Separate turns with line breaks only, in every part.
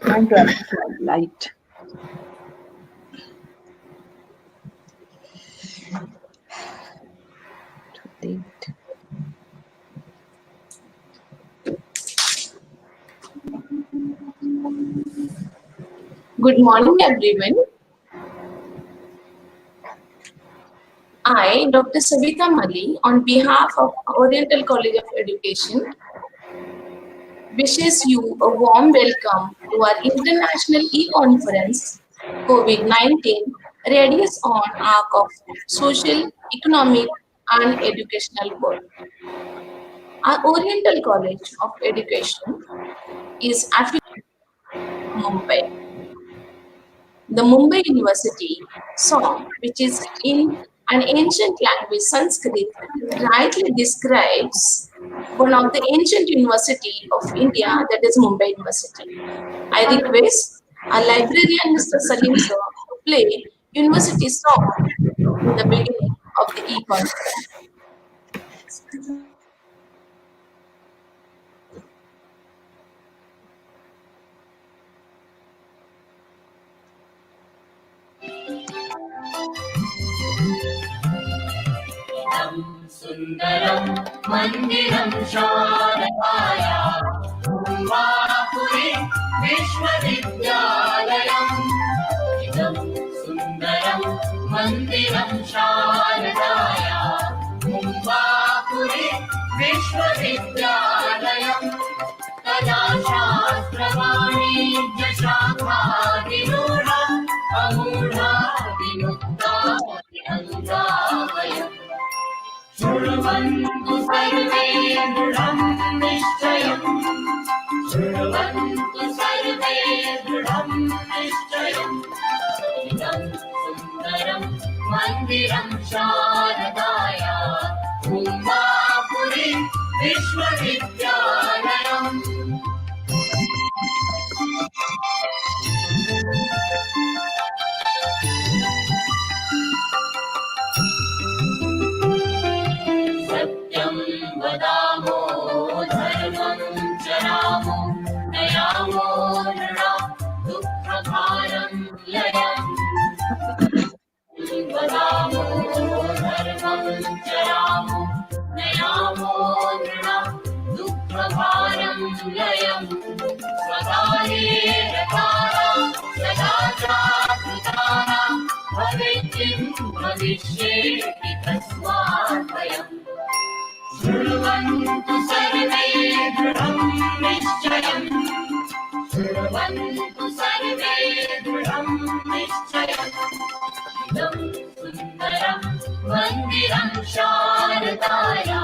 Trying to apply light.
Good morning, everyone. I, Dr. Savita Mali, on behalf of Oriental College of Education, wishes you a warm welcome to our international e-conference, COVID-19, Radius on Arc of Social, Economic and Educational World. Our Oriental College of Education is affiliated with Mumbai. The Mumbai University song, which is in an ancient language, Sanskrit, rightly describes one of the ancient university of India, that is Mumbai University. I request our librarian, Mr. Salim sir, to play university song in the beginning of the e-conference.
सुन्दरं मन्दिरं शारदाया मुम्बापुरी विश्वविद्यालयम् इदं सुन्दरं मन्दिरं शारदाया मुम्बापुरी विश्वविद्यालयम् कलाशास्त्रवाणिज्यशाखाभिरूढा अमूढा विमुक्ता विनन्दावयम् शृण्वन्तु सर्वे दृढं निश्चयम् शृण्वन्तु सर्वे दृढं निश्चयम् इदं सुन्दरं मन्दिरं शारदाया मुम्बापुरी विश्वविद्यालयम् सत्यं वदामो धर्मं चरामो नयामो नृणां दुःखभारं लयम् वदामो धर्मं चरामो नयामो नृणां दुःखभारं लयम् स्वकाले रतानां सदा जागृतानां भवेत्किं भविष्येति तस्मात् भयम् शृण्वन्तु सर्वे दृढं निश्चयम् शृण्वन्तु सर्वे दृढं निश्चयम् इदं सुन्दरं मन्दिरं शारदाया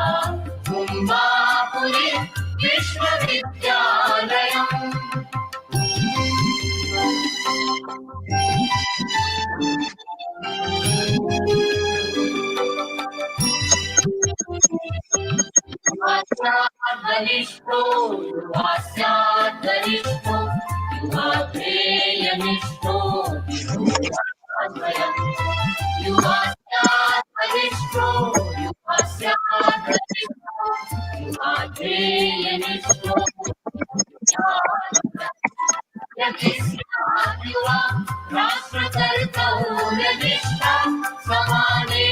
मुम्बापुरी विश्वविद्यालयम् युवास्याद्वनिष्ठो युवास्याद्वनिष्ठो युवाध्रेयनिष्ठो युवास्याद्वनिष्ठो युवास्याद्वनिष्ठो युवाध्रेयनिष्ठो युवा राष्ट्रकर्तौर्यनिष्ठा समाने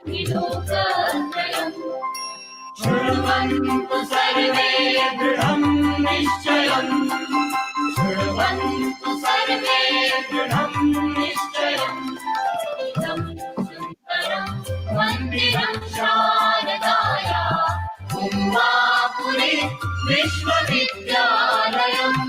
विलोकत्रयम् शृण्वन्तु सर्वे दृढं निश्चयम् शृण्वन्तु सर्वे दृढं निश्चयम् इदं सुन्दरं मन्दिरं शारदाया Mumbapuri विश्वविद्यालयम्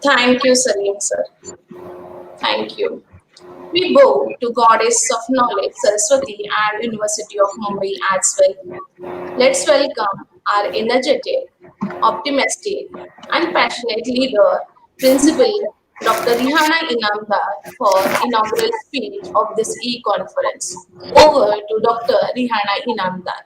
Thank you, Salim sir. Thank you. We bow to Goddess of Knowledge, Saraswati, and University of Mumbai as well. Let's welcome our energetic, optimistic, and passionate leader, Principal Dr. Rihana Inamdar, for inaugural speech of this e-conference. Over to Dr. Rihana Inamdar.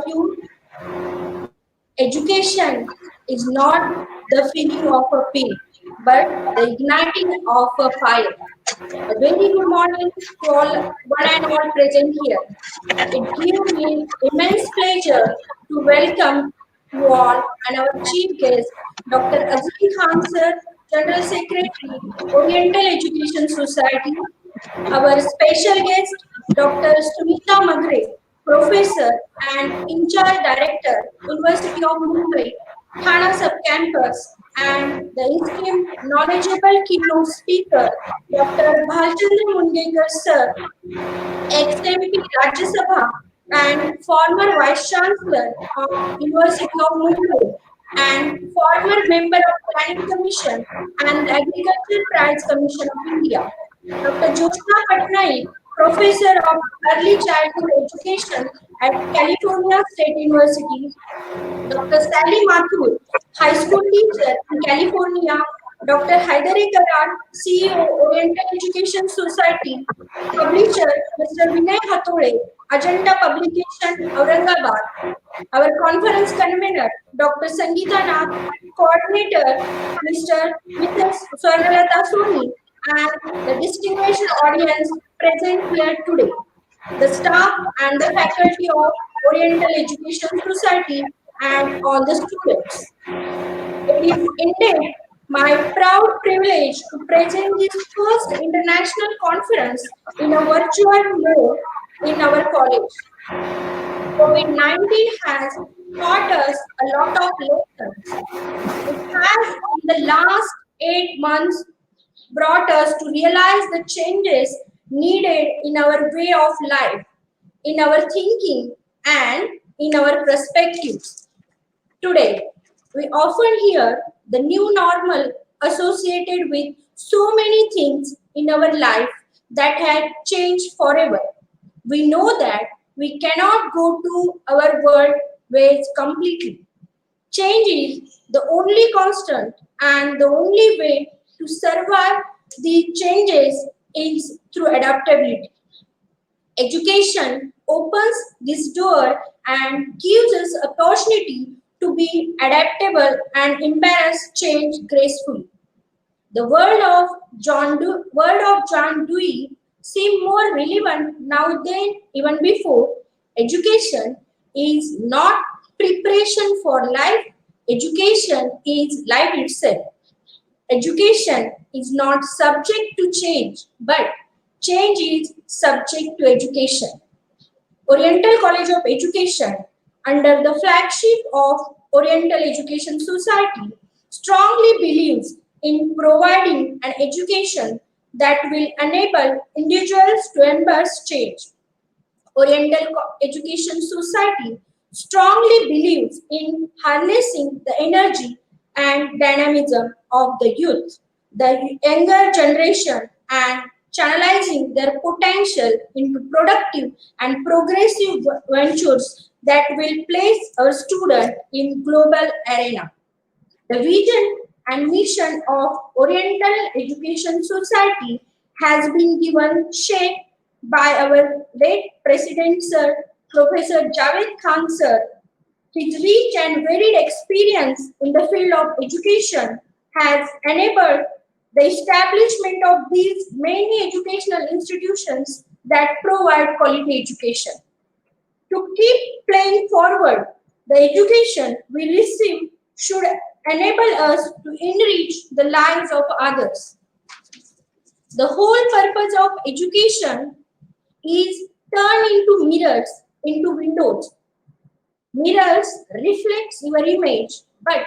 youth, education is not the feeling of a pin, but the igniting of a fire. A very good morning to all, one and all present here. It gives me immense pleasure to welcome you all and our chief guest, Dr. Azim Khan Sir, General Secretary, Oriental Education Society, our special guest, Dr. Sunita Magre, Professor and in charge Director, University of Mumbai, Thana Subcampus, and the esteemed knowledgeable keynote speaker, Dr. Bhalchandra Mundekar Sir, ex-MP Rajya Sabha and former Vice Chancellor of University of Mumbai and former member of Planning Commission and the Agriculture Prize Commission of India. Dr. Jyotsna Patnaik, Professor of Early Childhood Education at California State University, Dr. Sally Mathur, high school teacher in California, Dr. Haidari Karan, CEO, Oriental Education Society, publisher, Mr. Vinay Hathore, Agenda Publication, Aurangabad, our conference convener, Dr. Sangeeta Nath, coordinator, Mrs. Swarnalata Soni, and the distinguished audience present here today, the staff and the faculty of Oriental Education Society, and all the students. It is indeed my proud privilege to present this first international conference in a virtual mode in our college. COVID-19 has taught us a lot of lessons. It has, in the last 8 months, brought us to realize the changes needed in our way of life, in our thinking, and in our perspectives. Today, we often hear the new normal associated with so many things in our life that had changed forever. We know that we cannot go to our world ways completely. Change is the only constant and the only way to survive the changes is through adaptability. Education opens this door and gives us opportunity to be adaptable and embrace change gracefully. The word of John Dewey seem more relevant now than even before. Education is not preparation for life. Education is life itself. Education is not subject to change, but change is subject to education. Oriental College of Education, under the flagship of Oriental Education Society, strongly believes in providing an education that will enable individuals to embrace change. Education Society strongly believes in harnessing the energy and dynamism of the youth, the younger generation, and channelizing their potential into productive and progressive ventures that will place our student in global arena. The vision and mission of Oriental Education Society has been given shape by our late President Sir, Professor Javed Khan Sir. His rich and varied experience in the field of education has enabled the establishment of these many educational institutions that provide quality education. To keep playing forward, the education we receive should enable us to enrich the lives of others. The whole purpose of education is turn into mirrors, into windows. Mirrors reflects your image, but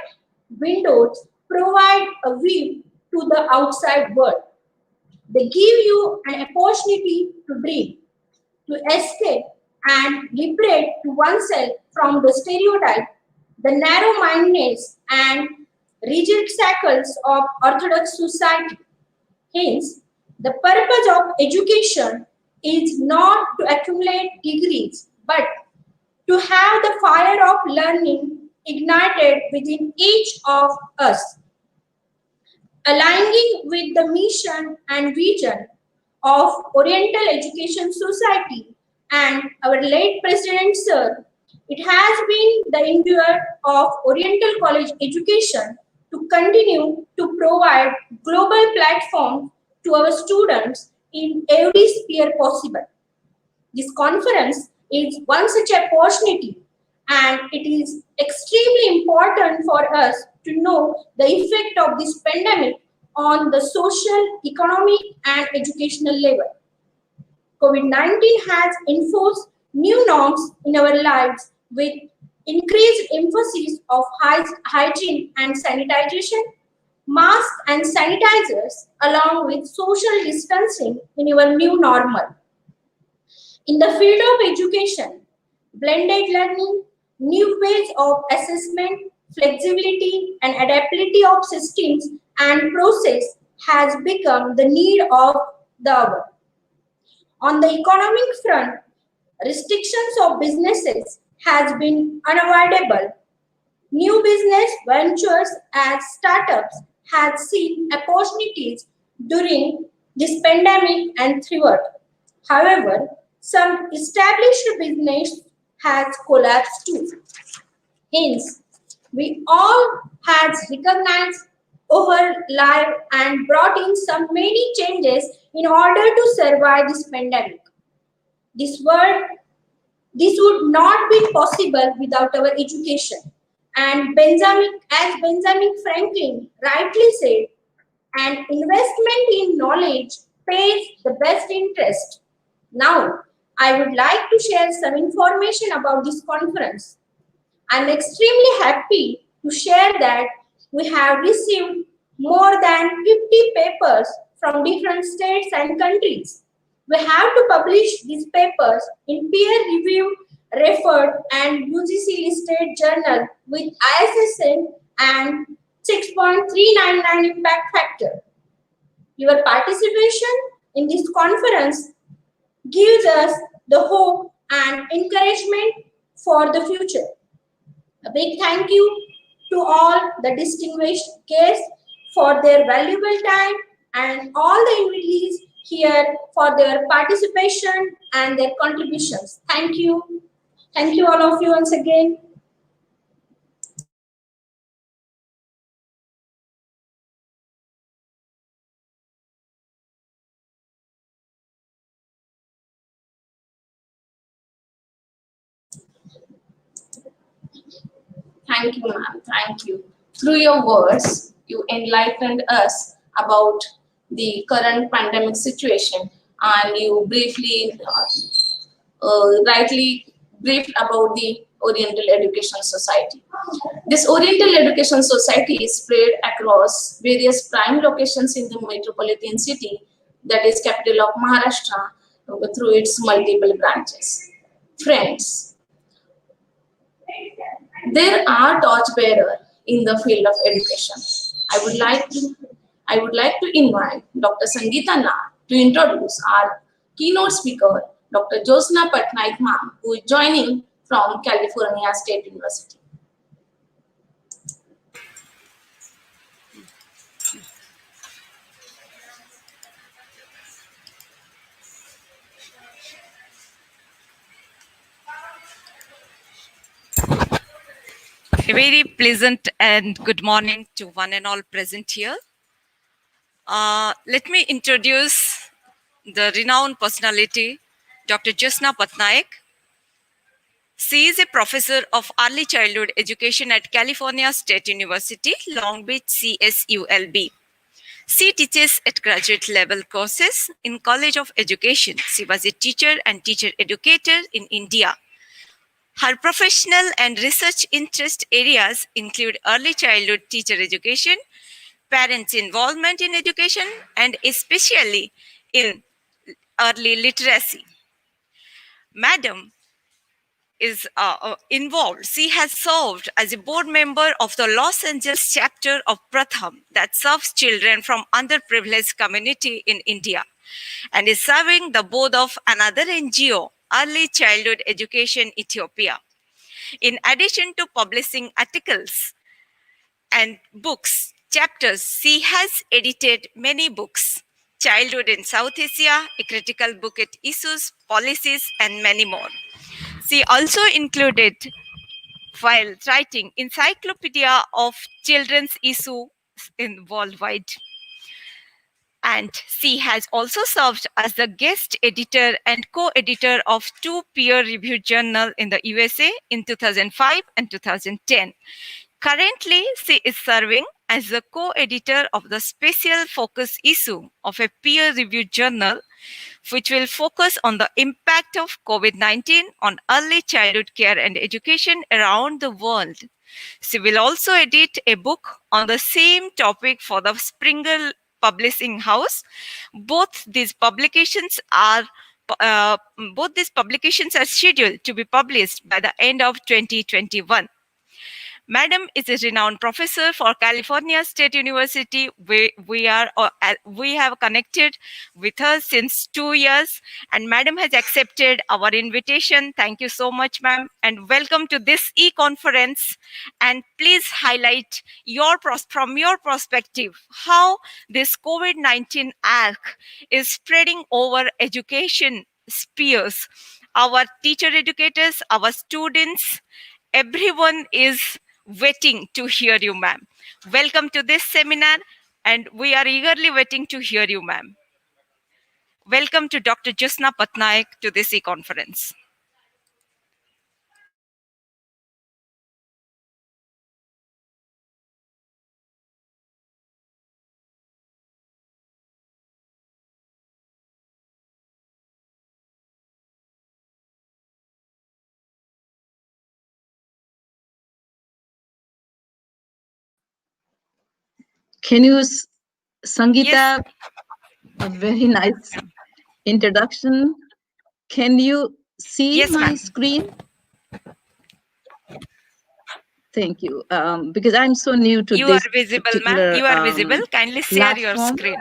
windows provide a view to the outside world. They give you an opportunity to dream, to escape and liberate to oneself from the stereotype, the narrow-mindedness and rigid shackles of orthodox society. Hence, the purpose of education is not to accumulate degrees, but to have the fire of learning ignited within each of us, aligning with the mission and vision of Oriental Education Society and our late President Sir. It has been the endeavor of Oriental College education to continue to provide global platform to our students in every sphere possible. This conference is one such opportunity, and it is extremely important for us to know the effect of this pandemic on the social, economic, and educational level. COVID-19 has enforced new norms in our lives with increased emphasis of hygiene and sanitization, masks and sanitizers, along with social distancing in our new normal. In the field of education, blended learning, new ways of assessment, flexibility, and adaptability of systems and process has become the need of the hour. On the economic front, restrictions of businesses has been unavoidable. New business ventures and startups have seen opportunities during this pandemic and thrived. However, some established business has collapsed too. Hence, we all has recognized over life and brought in some many changes in order to survive this pandemic. This world, this would not be possible without our education. And as Benjamin Franklin rightly said, an investment in knowledge pays the best interest. Now, I would like to share some information about this conference. I'm extremely happy to share that we have received more than 50 papers from different states and countries. We have to publish these papers in peer-reviewed, referred, and UGC-listed journal with ISSN and 6.399 impact factor. Your participation in this conference gives us the hope and encouragement for the future. A big thank you to all the distinguished guests for their valuable time and all the invitees here for their participation and their contributions. Thank you. Thank you all of you once again.
Thank you, ma'am. Thank you. Through your words, you enlightened us about the current pandemic situation, and you briefly, rightly briefed about the Oriental Education Society. This Oriental Education Society is spread across various prime locations in the metropolitan city, that is capital of Maharashtra, through its multiple branches. Friends, there are torchbearers in the field of education. I would like to I would like to invite Dr. Sangeeta Na to introduce our keynote speaker, Dr. Josna Patnaik ma'am, who is joining from California State University.
A very pleasant and good morning to one and all present here. Let me introduce the renowned personality, Dr. Josna Patnaik. She is a professor of early childhood education at California State University, Long Beach, CSULB. She teaches at graduate level courses in College of Education. She was a teacher and teacher educator in India. Her professional and research interest areas include early childhood teacher education, parents' involvement in education, and especially in early literacy. Madam is involved. She has served as a board member of the Los Angeles chapter of Pratham that serves children from underprivileged community in India, and is serving the board of another NGO, Early Childhood Education Ethiopia. In addition to publishing articles and books, chapters, she has edited many books. Childhood in South Asia, a critical book at issues, policies, and many more. She also included while writing Encyclopedia of Children's Issues in worldwide. And she has also served as the guest editor and co-editor of two peer-reviewed journals in the USA in 2005 and 2010. Currently, she is serving as the co-editor of the special focus issue of a peer-reviewed journal, which will focus on the impact of COVID-19 on early childhood care and education around the world. She will also edit a book on the same topic for the Springer Publishing House. Both these publications are uh, scheduled to be published by the end of 2021. Madam is a renowned professor for California State University. We have connected with her since 2 years, and Madam has accepted our invitation. Thank you so much, ma'am, and welcome to this e-conference. And please highlight from your perspective how this COVID-19 arc is spreading over education spheres. Our teacher educators, our students, everyone is waiting to hear you, ma'am. Welcome to this seminar, and we are eagerly waiting to hear you, ma'am. Welcome to Dr. Josna Patnaik to this e-conference.
Can you, Sangeeta,
Yes.
a very nice introduction. Can you see
Yes,
my
ma'am.
screen? Thank you. Because I'm so new to
You are
this
visible, ma'am.
particular
You are visible. Kindly share your
platform.
screen.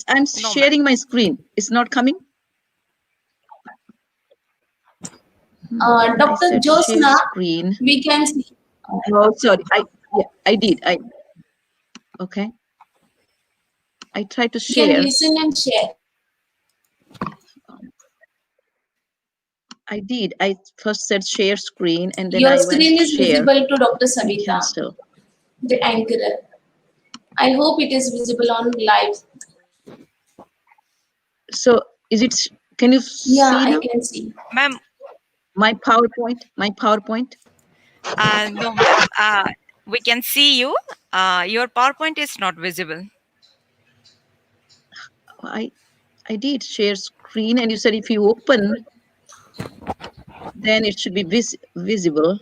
I'm
No,
sharing my screen. It's not coming. I
Dr.
said share
Josna,
screen.
we can see.
Oh, sorry. I did. Okay. I tried to
You can
share.
listen and share.
I did. I first said share screen, and then
Your
I went
screen is
share
visible to Dr.
and
Savita,
cancel.
the anchorer. I hope it is visible on live.
So is it? Can you
Yeah,
see now?
I can see.
ma'am.
My PowerPoint. My PowerPoint.
No, ma'am. We can see you. Your PowerPoint is not visible.
I did share screen, and you said if you open, then it should be visible.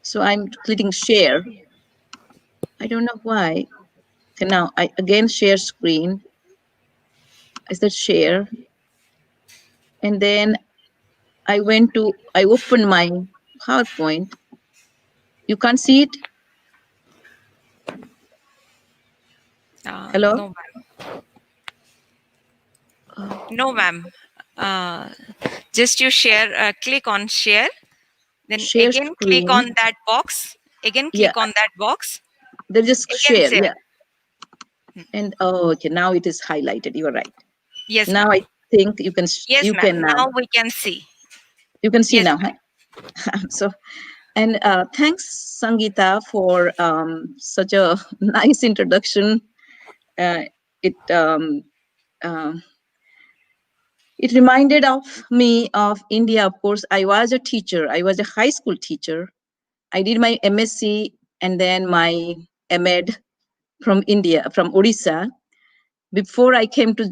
So I'm clicking share. I don't know why. Okay, now I again share screen. I said share, and then I opened my PowerPoint. You can't see it. Hello.
No, ma'am. No, ma'am. Just you share. Click on share. Then
Share
again click
screen.
on that box. Again
Yeah,
click on that box.
they just
Again
share.
share.
Yeah, and okay, now it is highlighted. You are right.
Yes,
Now
ma'am.
I think you can.
Yes,
You
ma'am.
can now.
Now we can see.
You can see
Yes,
now.
ma'am.
Huh? So, and thanks, Sangeeta, for such a nice introduction. Uh, it um, it reminded of me of India. Of course, I was a teacher. I was a high school teacher. I did my MSc and then my MEd from India, from Odisha. Before I came to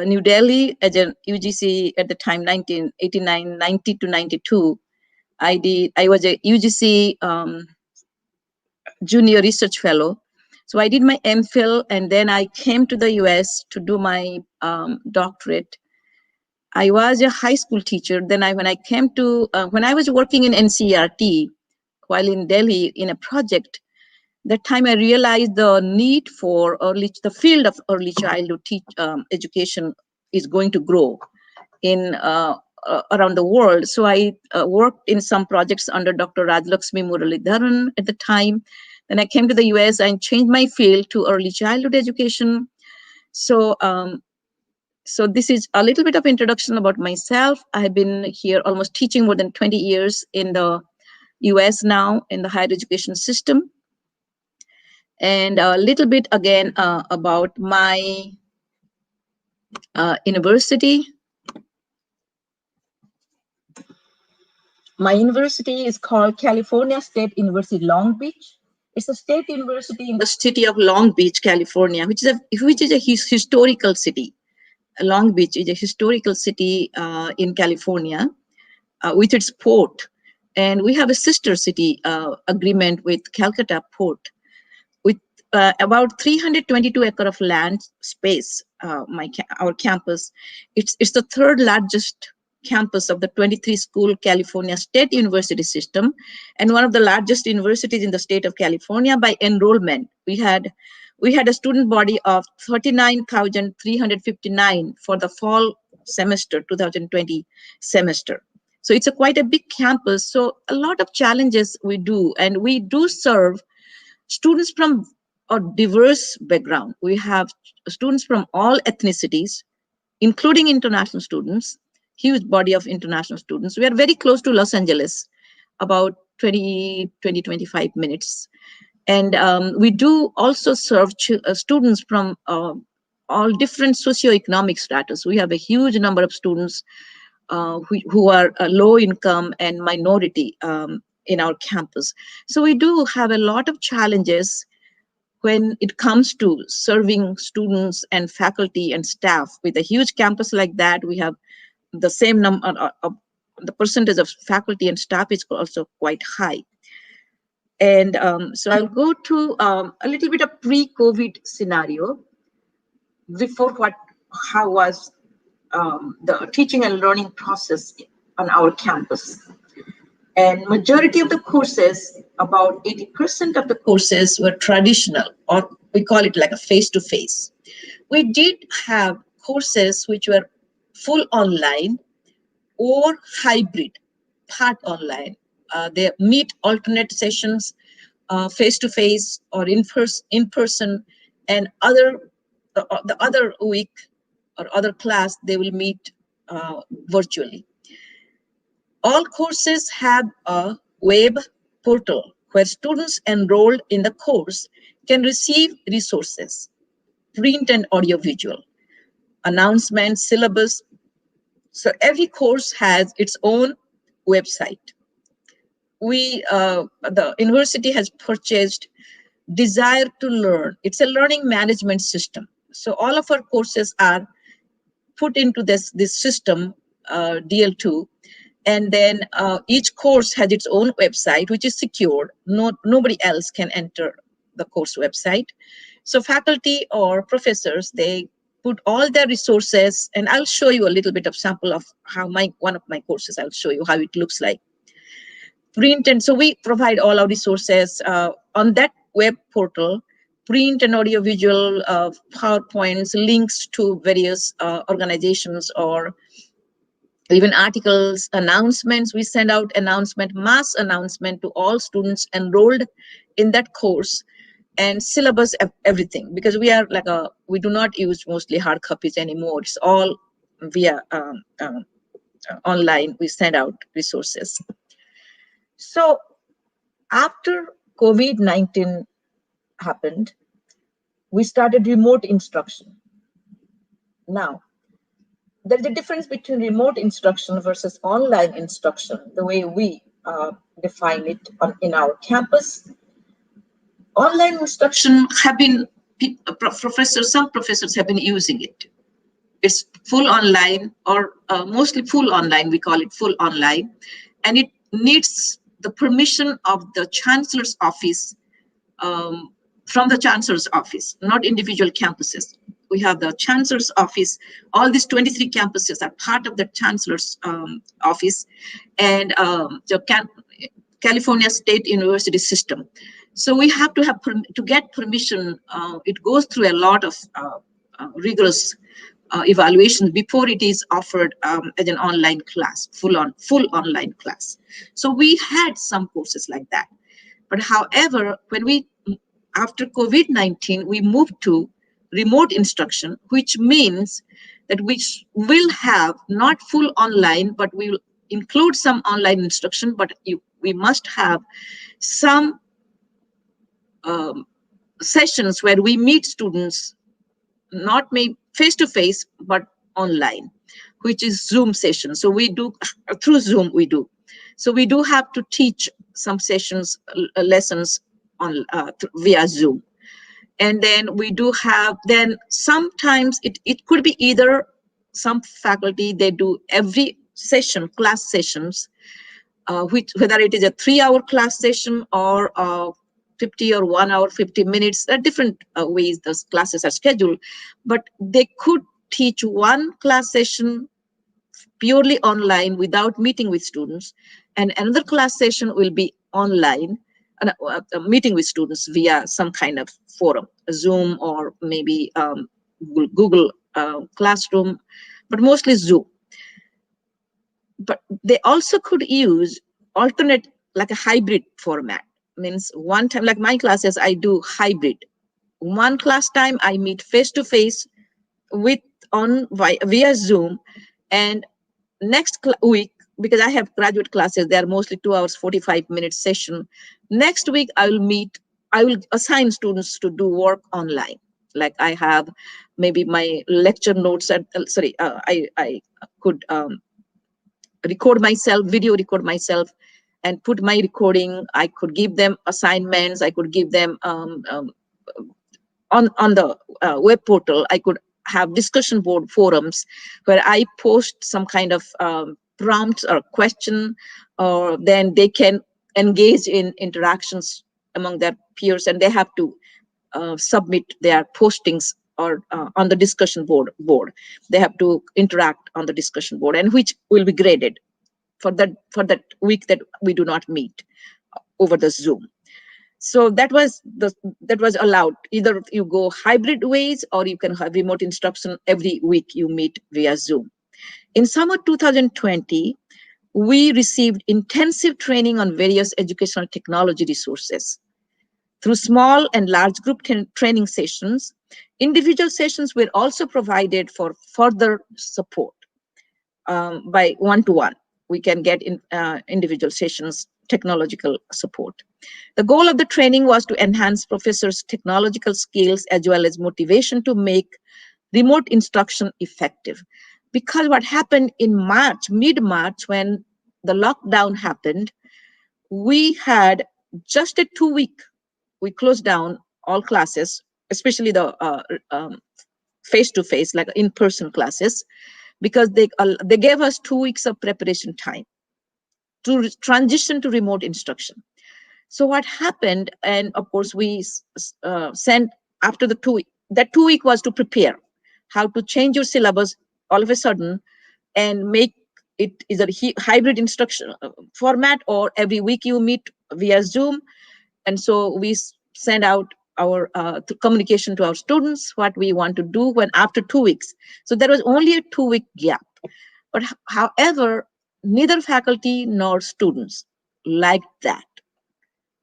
New Delhi as a UGC at the time, 1989, 90 to 92, I was a UGC junior research fellow. So I did my MPhil, and then I came to the US to do my doctorate. I was a high school teacher. Then when I came to, when I was working in NCERT while in Delhi in a project, that time I realized the need for the field of early childhood education is going to grow in around the world. So I worked in some projects under Dr. Rajlaxmi Muralidharan at the time. Then I came to the US and changed my field to early childhood education. So So this is a little bit of introduction about myself. I have been here almost teaching more than 20 years in the US now in the higher education system. And a little bit again about my university. My university is called California State University Long Beach. It's a state university in the city of Long Beach, California, which is a historical city. Long Beach is a historical city in California with its port, and we have a sister city agreement with Calcutta Port with about 322 acre of land space. Our campus, it's the third largest campus of the 23 school California State University system, and one of the largest universities in the state of California by enrollment. We had a student body of 39,359 for the fall semester 2020 semester. So it's a quite a big campus. So a lot of challenges we do, and we do serve students from a diverse background. We have students from all ethnicities, including international students, huge body of international students. We are very close to Los Angeles, about 25 minutes. And we do also serve students from all different socioeconomic status. We have a huge number of students who are low income and minority in our campus. So we do have a lot of challenges when it comes to serving students and faculty and staff. With a huge campus like that, we have the same number of the percentage of faculty and staff is also quite high. And so I'll go to a little bit of pre-COVID scenario. Before how was the teaching and learning process on our campus? And majority of the courses, about 80% of the courses were traditional, or we call it like a face-to-face. We did have courses which were full online or hybrid, part online. They meet alternate sessions, face-to-face or in person, and the other week or other class they will meet virtually. All courses have a web portal where students enrolled in the course can receive resources, print and audiovisual, announcements, syllabus. So every course has its own website. The university has purchased Desire to Learn. It's a learning management system. So all of our courses are put into this system, DL2, and then each course has its own website, which is secured. Nobody else can enter the course website. So faculty or professors, they put all their resources, and I'll show you a little bit of sample of how one of my courses, I'll show you how it looks like. Print, and so we provide all our resources on that web portal, print and audiovisual, PowerPoints, links to various organizations or even articles, announcements. We send out mass announcement to all students enrolled in that course, and syllabus, everything, because we do not use mostly hard copies anymore. It's all via online. We send out resources. So after COVID-19 happened, we started remote instruction. Now, there's a difference between remote instruction versus online instruction, the way we define it in our campus. Online instruction have been, some professors have been using it. It's full online, or mostly full online, we call it full online, and it needs the permission of the chancellor's office, from the chancellor's office, not individual campuses. We have the chancellor's office. All these 23 campuses are part of the chancellor's office, and the California State University system. So we have to have to get permission. It goes through a lot of rigorous evaluations before it is offered as an online class, full online class. So we had some courses like that. But however, after COVID-19, we moved to remote instruction, which means that which will have not full online, but we will include some online instruction, but we must have some um, sessions where we meet students, not maybe face to face, but online, which is Zoom session. So we do through Zoom, we do. So we do have to teach some sessions, lessons on via Zoom. And then we do have, then sometimes it could be either some faculty, they do every session, class sessions, which whether it is a 3-hour class session or 50 or 1 hour 50 minutes, there are different ways those classes are scheduled, but they could teach one class session purely online without meeting with students, and another class session will be online, a meeting with students via some kind of forum, a Zoom or maybe Google Classroom, but mostly Zoom. But they also could use alternate, like a hybrid format. Means one time, like my classes, I do hybrid. One class time I meet face to face with on via Zoom, and next week, because I have graduate classes, they are mostly 2 hours 45 minutes session. Next week I will assign students to do work online. Like I have maybe my lecture notes at sorry, I could record myself, video record myself, and put my recording. I could give them assignments. I could give them on the web portal. I could have discussion board forums where I post some kind of prompts or question, or then they can engage in interactions among their peers, and they have to submit their postings or on the discussion board. They have to interact on the discussion board, and which will be graded for that week that we do not meet over the Zoom. So that was allowed. Either you go hybrid ways, or you can have remote instruction every week you meet via Zoom. In summer 2020, we received intensive training on various educational technology resources through small and large group training sessions. Individual sessions were also provided for further support by one-to-one. We can get in individual sessions, technological support. The goal of the training was to enhance professors' technological skills as well as motivation to make remote instruction effective. Because what happened in March, mid-March, when the lockdown happened, we had just a 2 week, we closed down all classes, especially the face-to-face, like in-person classes, because they gave us 2 weeks of preparation time to transition to remote instruction. So what happened, and of course we sent after the 2 week, that 2 week was to prepare how to change your syllabus all of a sudden and make it either hybrid instruction format, or every week you meet via Zoom. And so we send out our communication to our students, what we want to do when after 2 weeks. So there was only a 2 week gap. But however, neither faculty nor students liked that,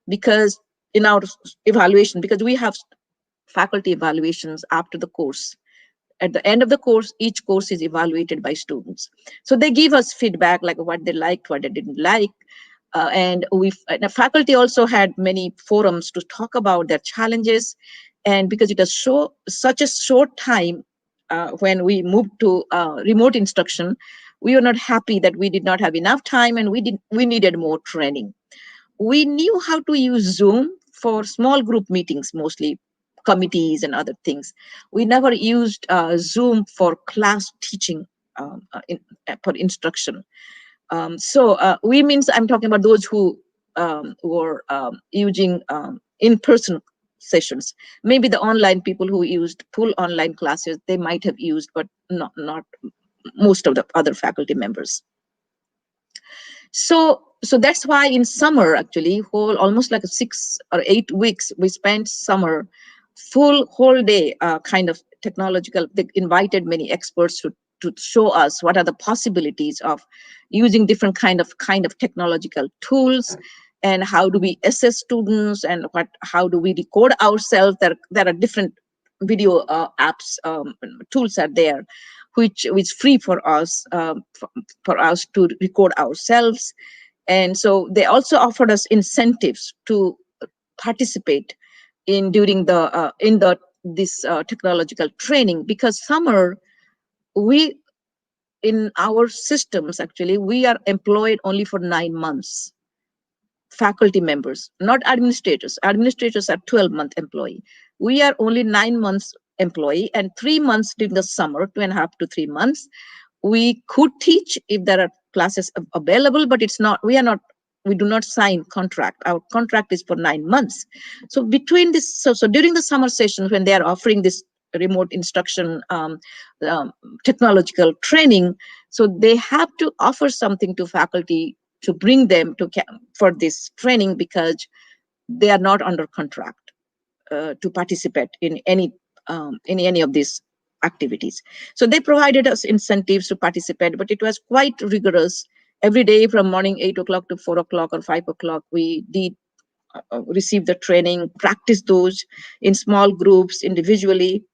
because in our evaluation, because we have faculty evaluations after the course. At the end of the course, each course is evaluated by students. So they give us feedback, like what they liked, what they didn't like. And the faculty also had many forums to talk about their challenges. And because it was such a short time when we moved to remote instruction, we were not happy that we did not have enough time, and we needed more training. We knew how to use Zoom for small group meetings, mostly committees and other things. We never used Zoom for class teaching, for instruction. We means I'm talking about those who were using in-person sessions. Maybe the online people who used full online classes, they might have used, but not most of the other faculty members. So that's why in summer, actually, almost like 6 or 8 weeks, we spent summer whole day kind of technological. They invited many experts to show us what are the possibilities of using different kind of technological tools, and how do we assess students, and how do we record ourselves. There are different video apps, tools are there, which is free for us, for us to record ourselves. And so they also offered us incentives to participate in during the in the this technological training, because summer, we in our systems, actually we are employed only for 9 months, faculty members, not administrators. Administrators are 12-month employee. We are only 9 months employee, and 3 months during the summer, 2.5 to 3 months, we could teach if there are classes available, but it's not, we are not, we do not sign contract. Our contract is for 9 months. So between this, so during the summer sessions, when they are offering this remote instruction, um, technological training, so they have to offer something to faculty to bring them to for this training, because they are not under contract to participate in any of these activities. So they provided us incentives to participate, but it was quite rigorous. Every day from morning 8 o'clock to 4 o'clock or 5 o'clock, we did receive the training, practice those in small groups, individually.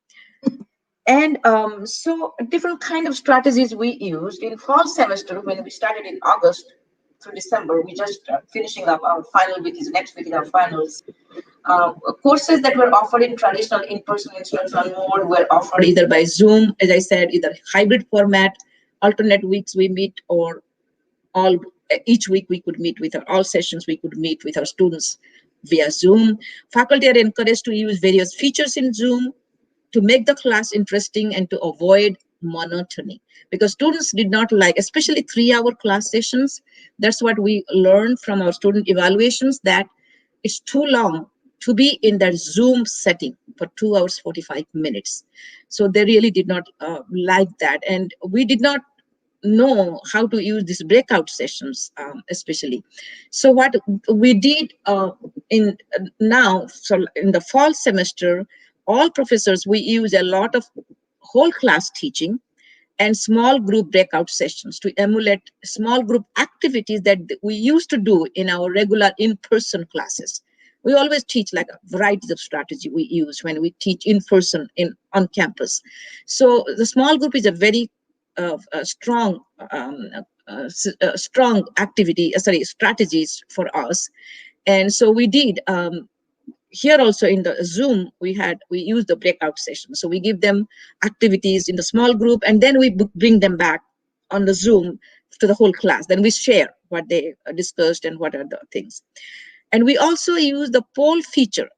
And so different kind of strategies we used in fall semester. When we started in August through December, we just finishing up our final week, is next week is our finals. Courses that were offered in traditional in-person instructional mode were offered either by Zoom, as I said, either hybrid format, alternate weeks we meet, or all each week we could meet with our, all sessions we could meet with our students via Zoom. Faculty are encouraged to use various features in Zoom to make the class interesting and to avoid monotony, because students did not like, especially 3-hour class sessions. That's what we learned from our student evaluations, that it's too long to be in that Zoom setting for 2 hours 45 minutes. So they really did not like that, and we did not know how to use these breakout sessions, especially. So what we did in now, so in the fall semester, all professors, we use a lot of whole class teaching and small group breakout sessions to emulate small group activities that we used to do in our regular in-person classes. We always teach like varieties of strategy we use when we teach in person in on campus. So the small group is a very strong strong activity, sorry, strategies for us. And so we did here also in the Zoom, we use the breakout session. So we give them activities in the small group, and then we bring them back on the Zoom to the whole class. Then we share what they discussed and what are the things. And we also use the poll feature.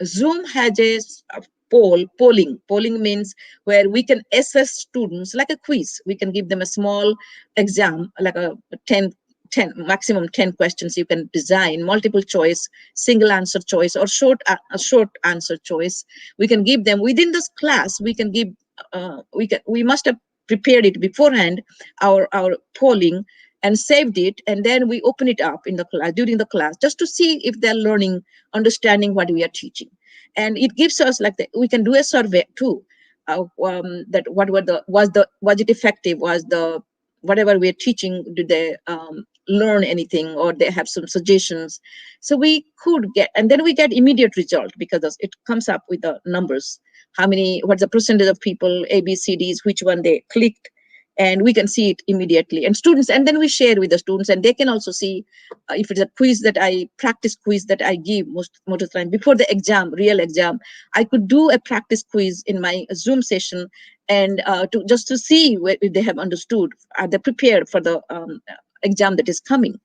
Zoom has a polling. Polling means where we can assess students like a quiz. We can give them a small exam, like a 10 maximum 10 questions you can design, multiple choice, single answer choice, or a short answer choice. We can give them within this class. We can give, we must have prepared it beforehand, our polling, and saved it, and then we open it up in the class during the class, just to see if they're learning, understanding what we are teaching. And it gives us like we can do a survey too, that what were the was it effective, was the whatever we're teaching, did they learn anything, or they have some suggestions. So we could get, and then we get immediate result, because it comes up with the numbers, how many, what's the percentage of people, ABCDs, which one they clicked, and we can see it immediately. And students, and then we share with the students, and they can also see if it's a quiz that I practice quiz that I give most of the time before the exam, real exam. I could do a practice quiz in my Zoom session, and to just to see if they have understood, are they prepared for the exam that is coming.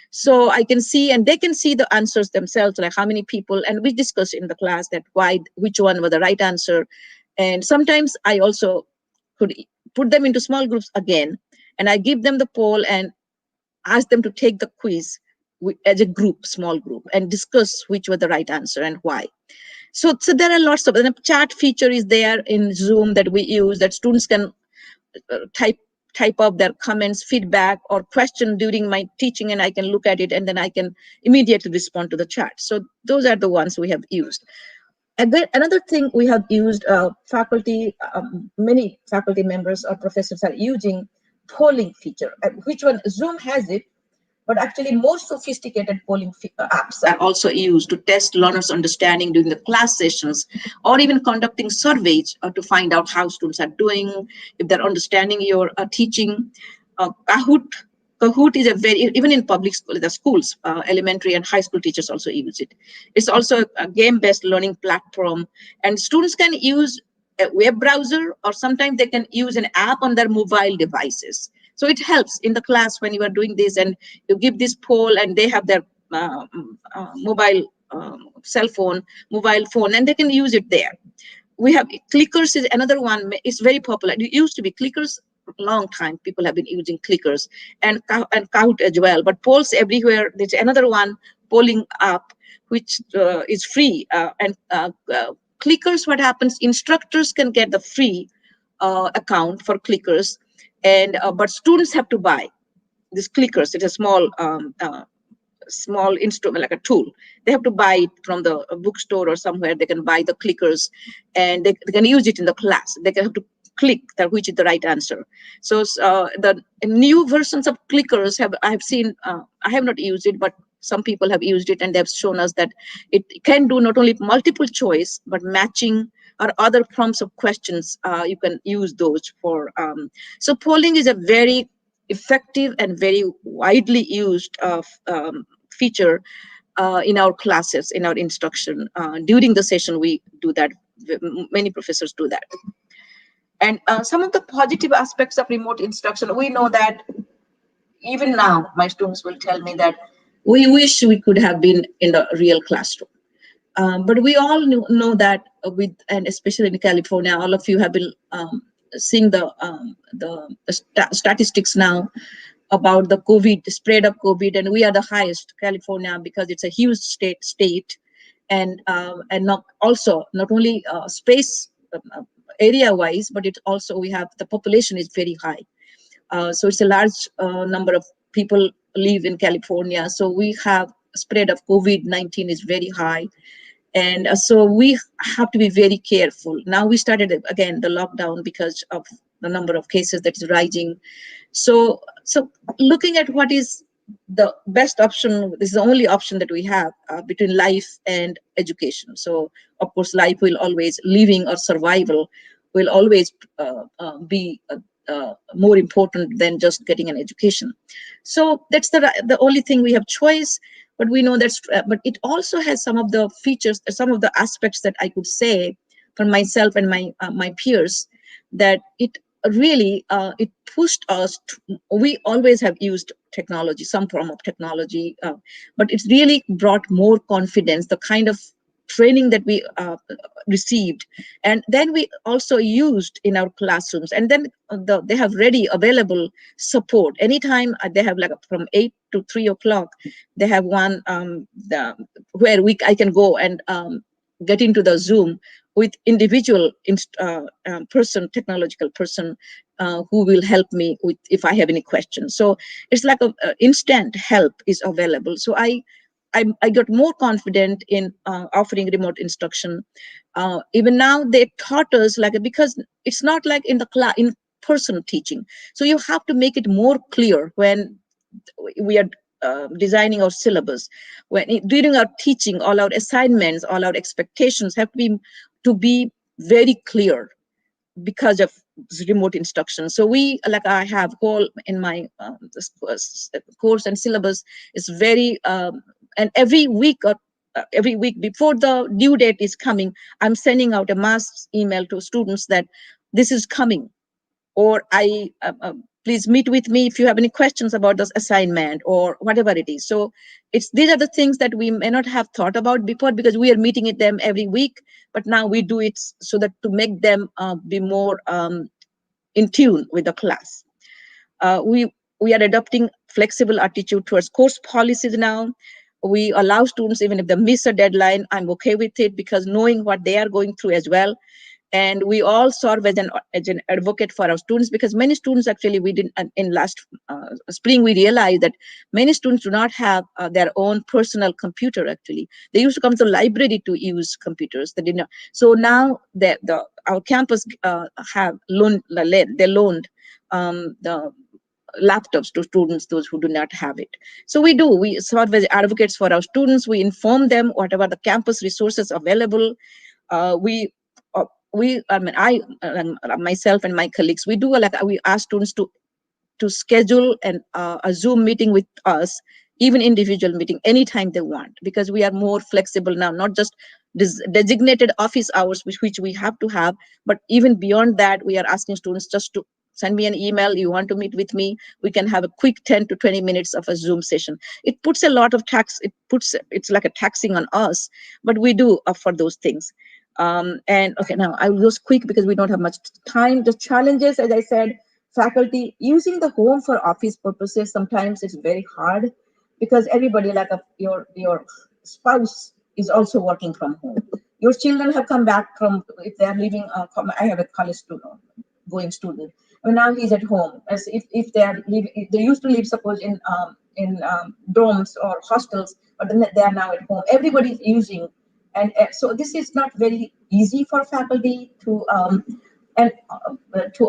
So I can see, and they can see the answers themselves, like how many people, and we discuss in the class that why, which one was the right answer. And sometimes I also could put them into small groups again, and I give them the poll and ask them to take the quiz as a group, small group, and discuss which were the right answer and why. So there are lots of, and a chat feature is there in Zoom that we use, that students can type up their comments, feedback, or question during my teaching, and I can look at it, and then I can immediately respond to the chat. So those are the ones we have used. And then another thing we have used, faculty, many faculty members or professors are using polling feature, which one Zoom has it, But actually, more sophisticated polling apps are also used to test learners' understanding during the class sessions, or even conducting surveys to find out how students are doing, if they're understanding your teaching. Kahoot is a very, even in public school, the schools, elementary and high school teachers also use it. It's also a game-based learning platform, and students can use a web browser, or sometimes they can use an app on their mobile devices. So it helps in the class when you are doing this, and you give this poll, and they have their mobile cell phone, mobile phone, and they can use it there. We have clickers is another one. It's very popular. It used to be clickers long time. People have been using clickers, and Kahoot as well. But polls everywhere. There's another one, polling app, which is free. And clickers, what happens? Instructors can get the free account for clickers, and but students have to buy these clickers. It's a small instrument, like a tool. They have to buy it from the bookstore or somewhere. They can buy the clickers, and they can use it in the class. They can have to click that which is the right answer. So the new versions of clickers have, I have seen, I have not used it, but some people have used it, and they have shown us that it can do not only multiple choice but matching or other forms of questions. You can use those for so polling is a very effective and very widely used feature in our classes, in our instruction. During the session, we do that. Many professors do that. And some of the positive aspects of remote instruction, we know that even now, my students will tell me that we wish we could have been in the real classroom. But we all know that with, and especially in California, all of you have been seeing the statistics now about the COVID, the spread of COVID, and we are the highest, California, because it's a huge state, and not also not only space area wise, but it also we have the population is very high. So it's a large number of people live in California. So we have spread of COVID-19 is very high, and so we have to be very careful. Now we started again the lockdown because of the number of cases that is rising. So looking at what is the best option, this is the only option that we have between life and education. So of course, life will always, living or survival will always be more important than just getting an education. So that's the only thing we have choice. But we know that's, but it also has some of the features, some of the aspects that I could say for myself and my peers, that it really it pushed us to, we always have used technology, some form of technology, but it's really brought more confidence, the kind of training that we received, and then we also used in our classrooms. And then they have ready available support anytime. They have like from 8 to 3 o'clock, they have one where I can go and get into the Zoom with individual person, technological person, who will help me with if I have any questions. So it's like a instant help is available. So I got more confident in offering remote instruction. Even now, they taught us like, because it's not like in the class in person teaching. So you have to make it more clear when we are designing our syllabus. During our teaching, all our assignments, all our expectations have to be very clear because of remote instruction. So we, like I have whole in my course and syllabus is very and every week before the due date is coming, I'm sending out a mass email to students that this is coming, or I please meet with me if you have any questions about this assignment or whatever it is. So it's, these are the things that we may not have thought about before, because we are meeting with them every week, but now we do it so that to make them be more in tune with the class. We are adopting flexible attitude towards course policies now. We allow students, even if they miss a deadline, I'm okay with it, because knowing what they are going through as well. And we all serve as an advocate for our students, because many students actually, we didn't in last spring we realized that many students do not have their own personal computer. Actually, they used to come to the library to use computers. They didn't. So now our campus have loaned, they loaned the laptops to students, those who do not have it. So we serve as advocates for our students. We inform them whatever the campus resources available. uh, we uh, I mean, myself and my colleagues, we do like we ask students to schedule a Zoom meeting with us, even individual meeting, anytime they want, because we are more flexible now, not just designated office hours, which we have to have, but even beyond that, we are asking students just to send me an email. You want to meet with me? We can have a quick 10 to 20 minutes of a Zoom session. It puts a lot of tax. It's like a taxing on us, but we do offer those things. And okay, now I will go quick because we don't have much time. The challenges, as I said, faculty using the home for office purposes, sometimes it's very hard because everybody, like your spouse is also working from home. Your children have come back from, if they are living, I have a college student, going student, and now he's at home. As if they are living, if they used to live, suppose in dorms or hostels, but then they are now at home. Everybody is using, and so this is not very easy for faculty to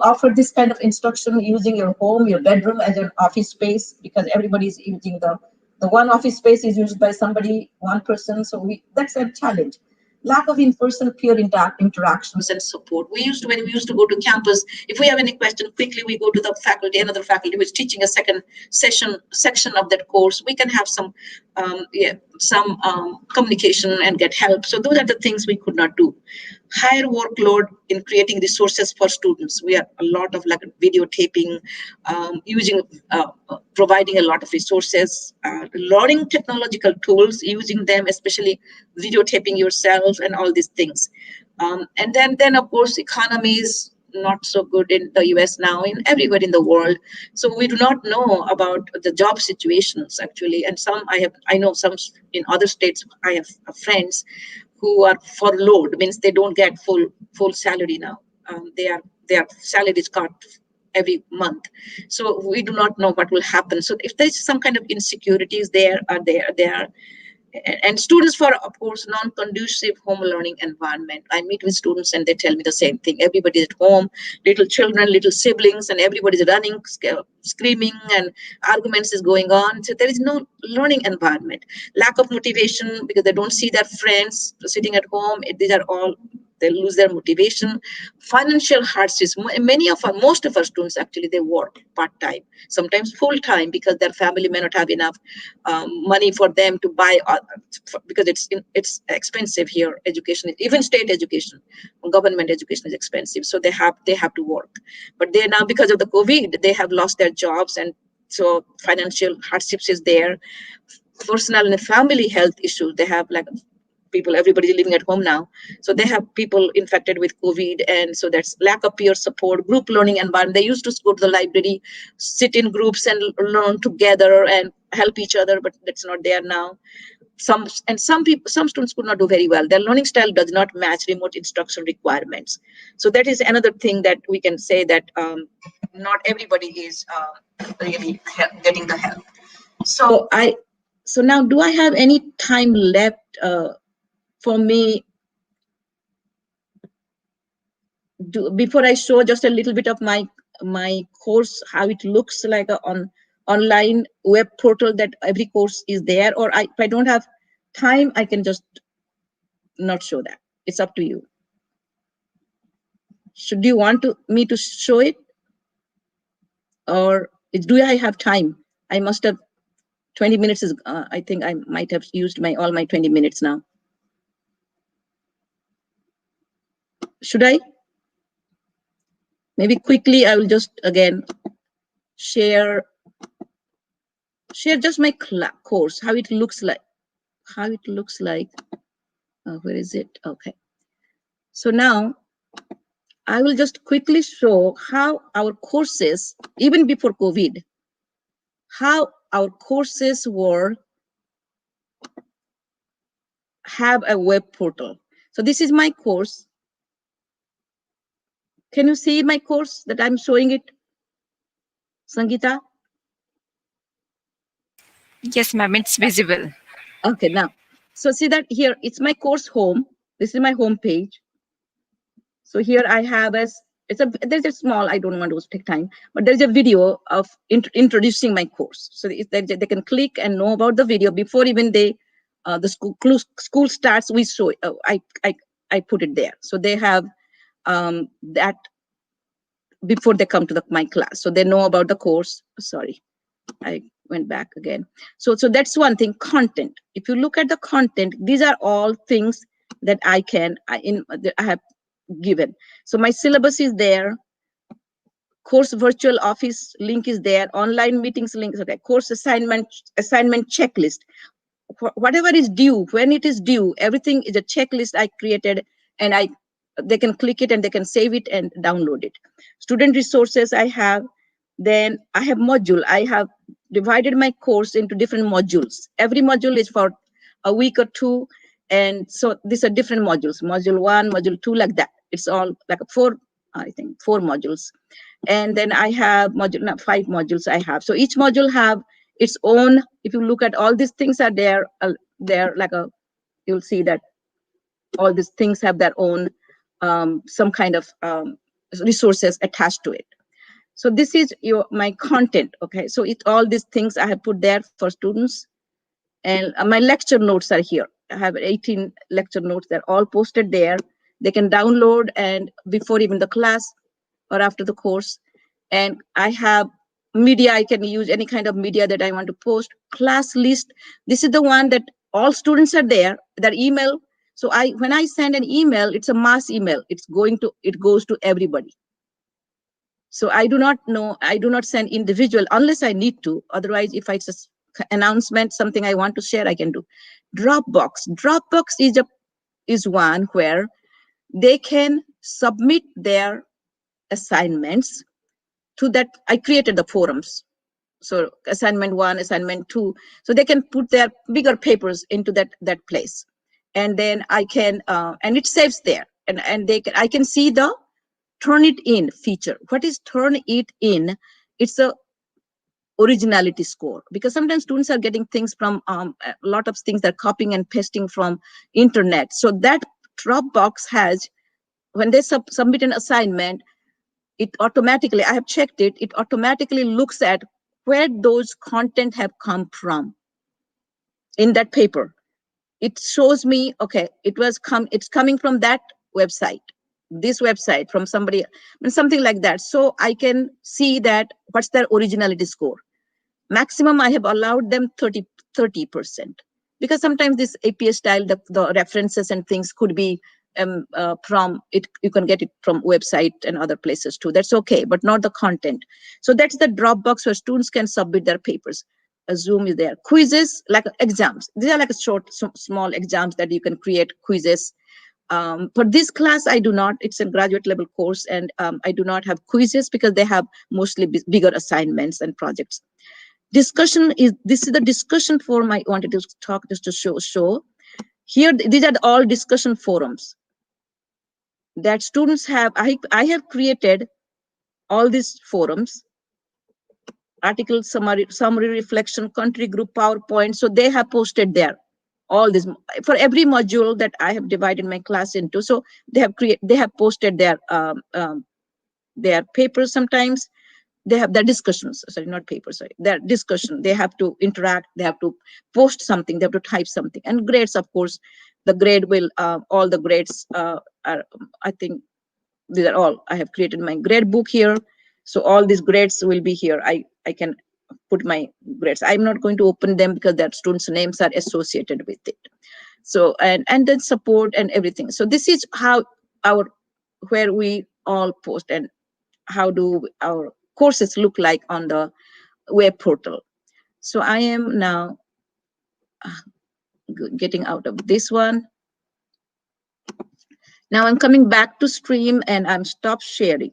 offer this kind of instruction using your home, your bedroom as an office space, because everybody is using the one office space is used by somebody, one person. So that's a challenge. Lack of in-person peer interactions and support. When we used to go to campus, if we have any question, quickly we go to the faculty, another faculty who is teaching a second section of that course. We can have some communication and get help. So those are the things we could not do. Higher workload in creating resources for students. We are a lot of like videotaping, using, providing a lot of resources, learning technological tools, using them, especially videotaping yourself and all these things. And then of course, economy is not so good in the US now, in everywhere in the world. So we do not know about the job situations actually. And I know some in other states. I have friends who are furloughed, means they don't get full salary now. Their salary is cut every month. So we do not know what will happen. So if there's some kind of insecurities there, and students, for of course, non-conducive home learning environment. I meet with students and they tell me the same thing. Everybody is at home, little children, little siblings, and everybody's running, screaming, and arguments is going on. So there is no learning environment. Lack of motivation because they don't see their friends sitting at home. These are all, they lose their motivation. Financial hardships. Most of our students actually, they work part-time, sometimes full-time, because their family may not have enough money for them to buy, because it's expensive here. Education, even state education, government education is expensive, so they have to work. But they now, because of the COVID, they have lost their jobs, and so financial hardships is there. Personal and family health issues. They have like people, everybody living at home now, so they have people infected with COVID, and so that's lack of peer support. Group learning environment. They used to go to the library, sit in groups and learn together and help each other, but that's not there now. Some students could not do very well. Their learning style does not match remote instruction requirements. So that is another thing that we can say, that not everybody is really getting the help. So now, do I have any time left for me before I show just a little bit of my course, how it looks like on online web portal, that every course is there? Or if I don't have time, I can just not show that. It's up to you. Should you want me to show it, or do I have time? I must have 20 minutes is I think I might have used all my 20 minutes now. Should I? Maybe quickly I will just again share just my course, how it looks like. Where is it? Okay. So now I will just quickly show how our courses, even before COVID, how our courses have a web portal. So this is my course. Can you see my course that I'm showing it, Sangeeta?
Yes, ma'am, it's visible.
Okay, now, so see that here, it's my course home. This is my home page. So here I have there's a small, I don't want to take time, but there's a video of introducing my course. So they can click and know about the video before even the school starts. We show I put it there, so they have that before they come to my class, so they know about the course. Sorry, I went back again. So that's one thing. Content. If you look at the content, these are all things that I have given. So my syllabus is there. Course virtual office link is there. Online meetings link. Okay. Course assignment checklist. Whatever is due, when it is due, everything is a checklist I created, and they can click it and they can save it and download it. Student resources I have. Then I have module. I have divided my course into different modules. Every module is for a week or two, and so these are different modules. Module 1, module 2, like that. It's all like four modules. And then I have module 5 modules I have. So each module have its own. If you look at all these things are there, you'll see that all these things have their own some kind of resources attached to it. So this is my content. Okay, so all these things I have put there for students. And my lecture notes are here. I have 18 lecture notes. They're all posted there. They can download and before even the class or after the course. And I have media. I can use any kind of media that I want to post. Class list. This is the one that all students are there. Their email. So when I send an email, it's a mass email. It goes to everybody. So I do not send individual unless I need to. Otherwise, if it's an announcement, something I want to share, I can do. Dropbox is one where they can submit their assignments to that. I created the forums. So assignment 1, assignment 2. So they can put their bigger papers into that place. And then I can, and it saves there. And I can see the turn it in feature. What is turn it in? It's a originality score, because sometimes students are getting things from a lot of things they're copying and pasting from internet. So that Dropbox has, when they submit an assignment, it automatically, I have checked it, it automatically looks at where those content have come from in that paper. It shows me, okay, it's coming from that website, this website, from somebody, something like that. So I can see that what's their originality score. Maximum I have allowed them 30%, because sometimes this APA style, the references and things could be from it. You can get it from website and other places too. That's okay, but not the content. So that's the Dropbox where students can submit their papers. Zoom is there. Quizzes, like exams. These are like small exams that you can create quizzes. For this class, I do not. It's a graduate level course, and I do not have quizzes because they have mostly bigger assignments and projects. This is the discussion forum I wanted to talk just to show. Here, these are all discussion forums that students have. I have created all these forums, article summary, reflection, country group, PowerPoint. So they have posted there all this for every module that I have divided my class into. So they have posted their papers. Sometimes they have their discussions, sorry, not papers, sorry, their discussion. They have to interact, they have to post something, they have to type something. And grades, of course, the grade will, all the grades are, I think these are all, I have created my grade book here. So all these grades will be here. I can put my grades. I'm not going to open them because their students' names are associated with it. So, and then support and everything. So this is how where we all post, and how do our courses look like on the web portal. So I am now getting out of this one. Now I'm coming back to stream and I'm stop sharing.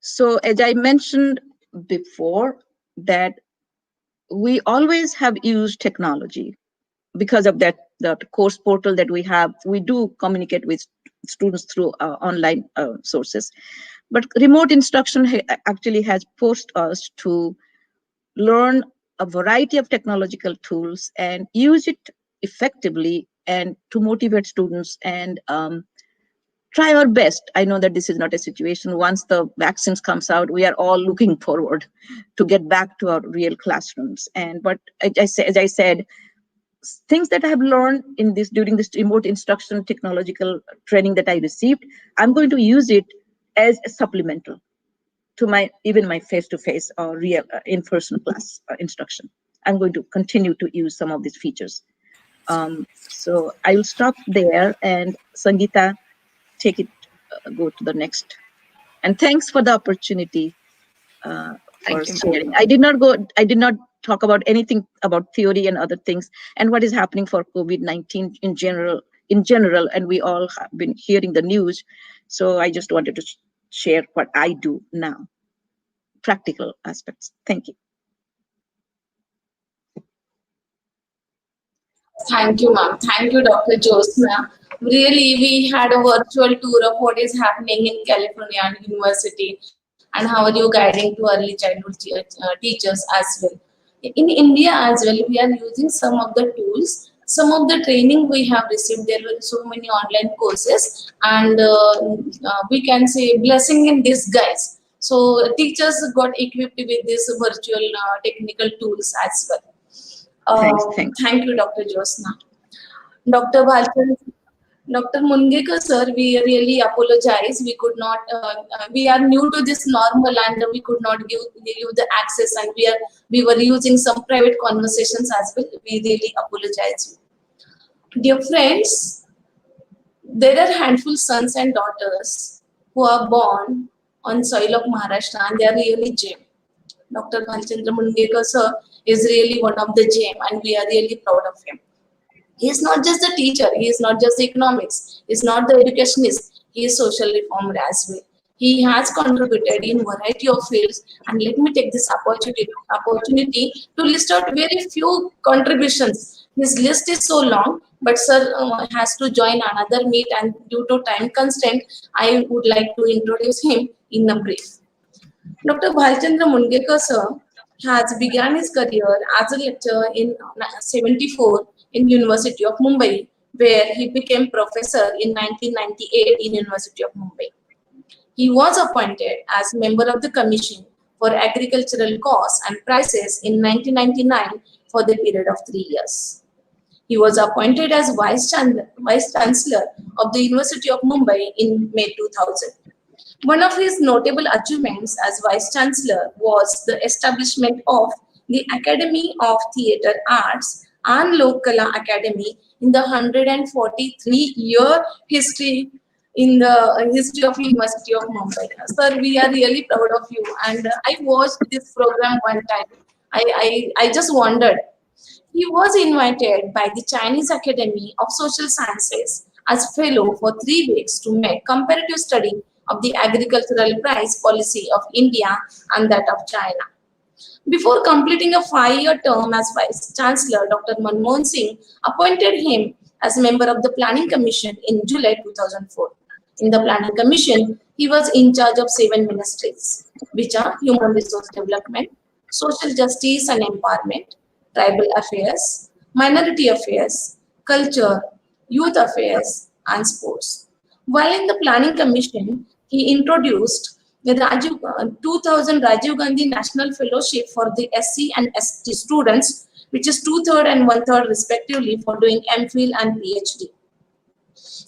So as I mentioned before, that we always have used technology. Because of that, the course portal that we have, we do communicate with students through online sources. But remote instruction actually has forced us to learn a variety of technological tools and use it effectively, and to motivate students and try our best. I know that this is not a situation. Once the vaccines comes out, we are all looking forward to get back to our real classrooms. And but as I said, things that I have learned in this during this remote instruction technological training that I received, I'm going to use it as a supplemental to my even my face-to-face or real in-person class instruction. I'm going to continue to use some of these features. So I will stop there, and Sangeeta, take it, go to the next. And thanks for the opportunity for
Thank you, ma'am.
sharing. I did not talk about anything about theory and other things and what is happening for COVID-19 in general, and we all have been hearing the news. So I just wanted to share what I do now, practical aspects. Thank you.
Thank you, ma'am. Thank you, Dr. Josna. Really, we had a virtual tour of what is happening in California and University, and how are you guiding to early childhood teachers as well. In India as well, we are using some of the tools, some of the training we have received. There were so many online courses, and we can say blessing in disguise. So teachers got equipped with this virtual technical tools as well.
Thanks.
Thank you, Dr. Josna. Dr. Bhalchan, Dr. Mungekar sir, we really apologize. We could not, we are new to this normal and we could not give you the access, and we were using some private conversations as well. We really apologize. Dear friends, there are handful sons and daughters who are born on soil of Maharashtra, and they are really gem. Dr. Bhalchandra Mungekar sir is really one of the gem, and we are really proud of him. He is not just the teacher, he is not just the economics, he is not the educationist, he is social reformer as well. He has contributed in variety of fields, and let me take this opportunity to list out very few contributions. His list is so long, but sir has to join another meet, and due to time constraint, I would like to introduce him in a brief. Dr. Bhalchandra Mungekar sir has began his career as a lecturer in 74 in University of Mumbai, where he became professor in 1998 in University of Mumbai. He was appointed as member of the Commission for Agricultural Costs and Prices in 1999 for the period of 3 years. He was appointed as Vice Chancellor of the University of Mumbai in May 2000. One of his notable achievements as Vice Chancellor was the establishment of the Academy of Theatre Arts and Lok Kala Academy in the 143-year history in the history of University of Mumbai. Sir, we are really proud of you. And I watched this program one time. I just wondered. He was invited by the Chinese Academy of Social Sciences as fellow for 3 weeks to make comparative study of the agricultural price policy of India and that of China. Before completing a 5-year term as Vice Chancellor, Dr. Manmohan Singh appointed him as member of the Planning Commission in July 2004. In the Planning Commission, he was in charge of 7 ministries, which are Human Resource Development, Social Justice and Empowerment, Tribal Affairs, Minority Affairs, Culture, Youth Affairs, and Sports. While in the Planning Commission, he introduced the 2000 Rajiv Gandhi National Fellowship for the SC and ST students, which is 2/3 and 1/3 respectively for doing MPhil and PhD.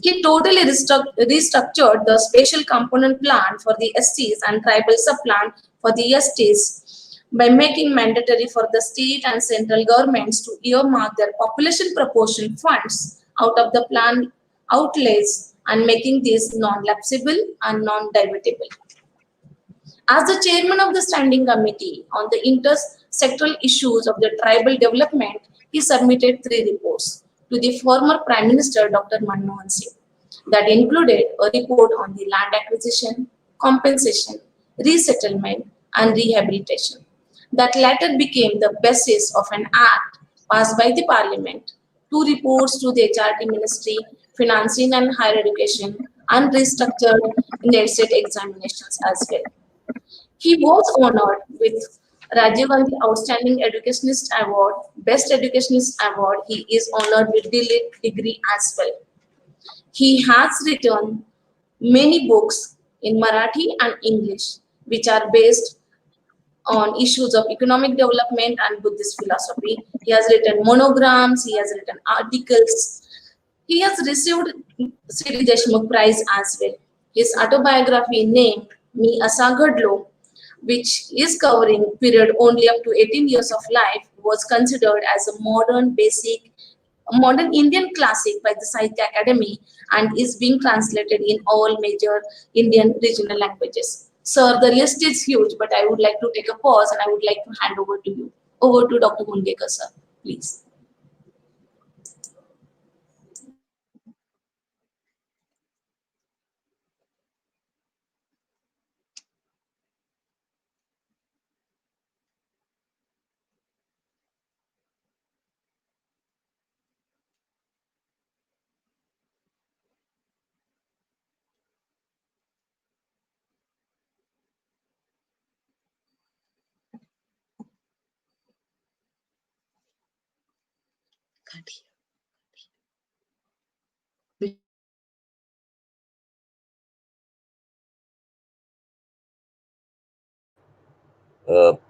He totally restructured the spatial component plan for the STs and tribal subplan for the STs by making mandatory for the state and central governments to earmark their population proportion funds out of the plan outlays and making these non-lapsable and non-divertible. As the chairman of the Standing Committee on the intersectoral issues of the tribal development, he submitted 3 reports to the former Prime Minister Dr. Manmohan Singh that included a report on the land acquisition, compensation, resettlement, and rehabilitation. That latter became the basis of an act passed by the Parliament, 2 reports to the HRD Ministry, Financing and Higher Education, and restructured in the state examinations as well. He was honored with Rajiv Gandhi Outstanding Educationist Award, Best Educationist Award. He is honored with D.Litt degree as well. He has written many books in Marathi and English, which are based on issues of economic development and Buddhist philosophy. He has written monograms, he has written articles, he has received C.D. Deshmukh Prize as well. His autobiography named Me Asa Ghadlo, which is covering period only up to 18 years of life, was considered as a modern Indian classic by the Sahitya Academy and is being translated in all major Indian regional languages. Sir, the list is huge, but I would like to take a pause and I would like to hand over to you. Over to Dr. Mungekar, sir, please.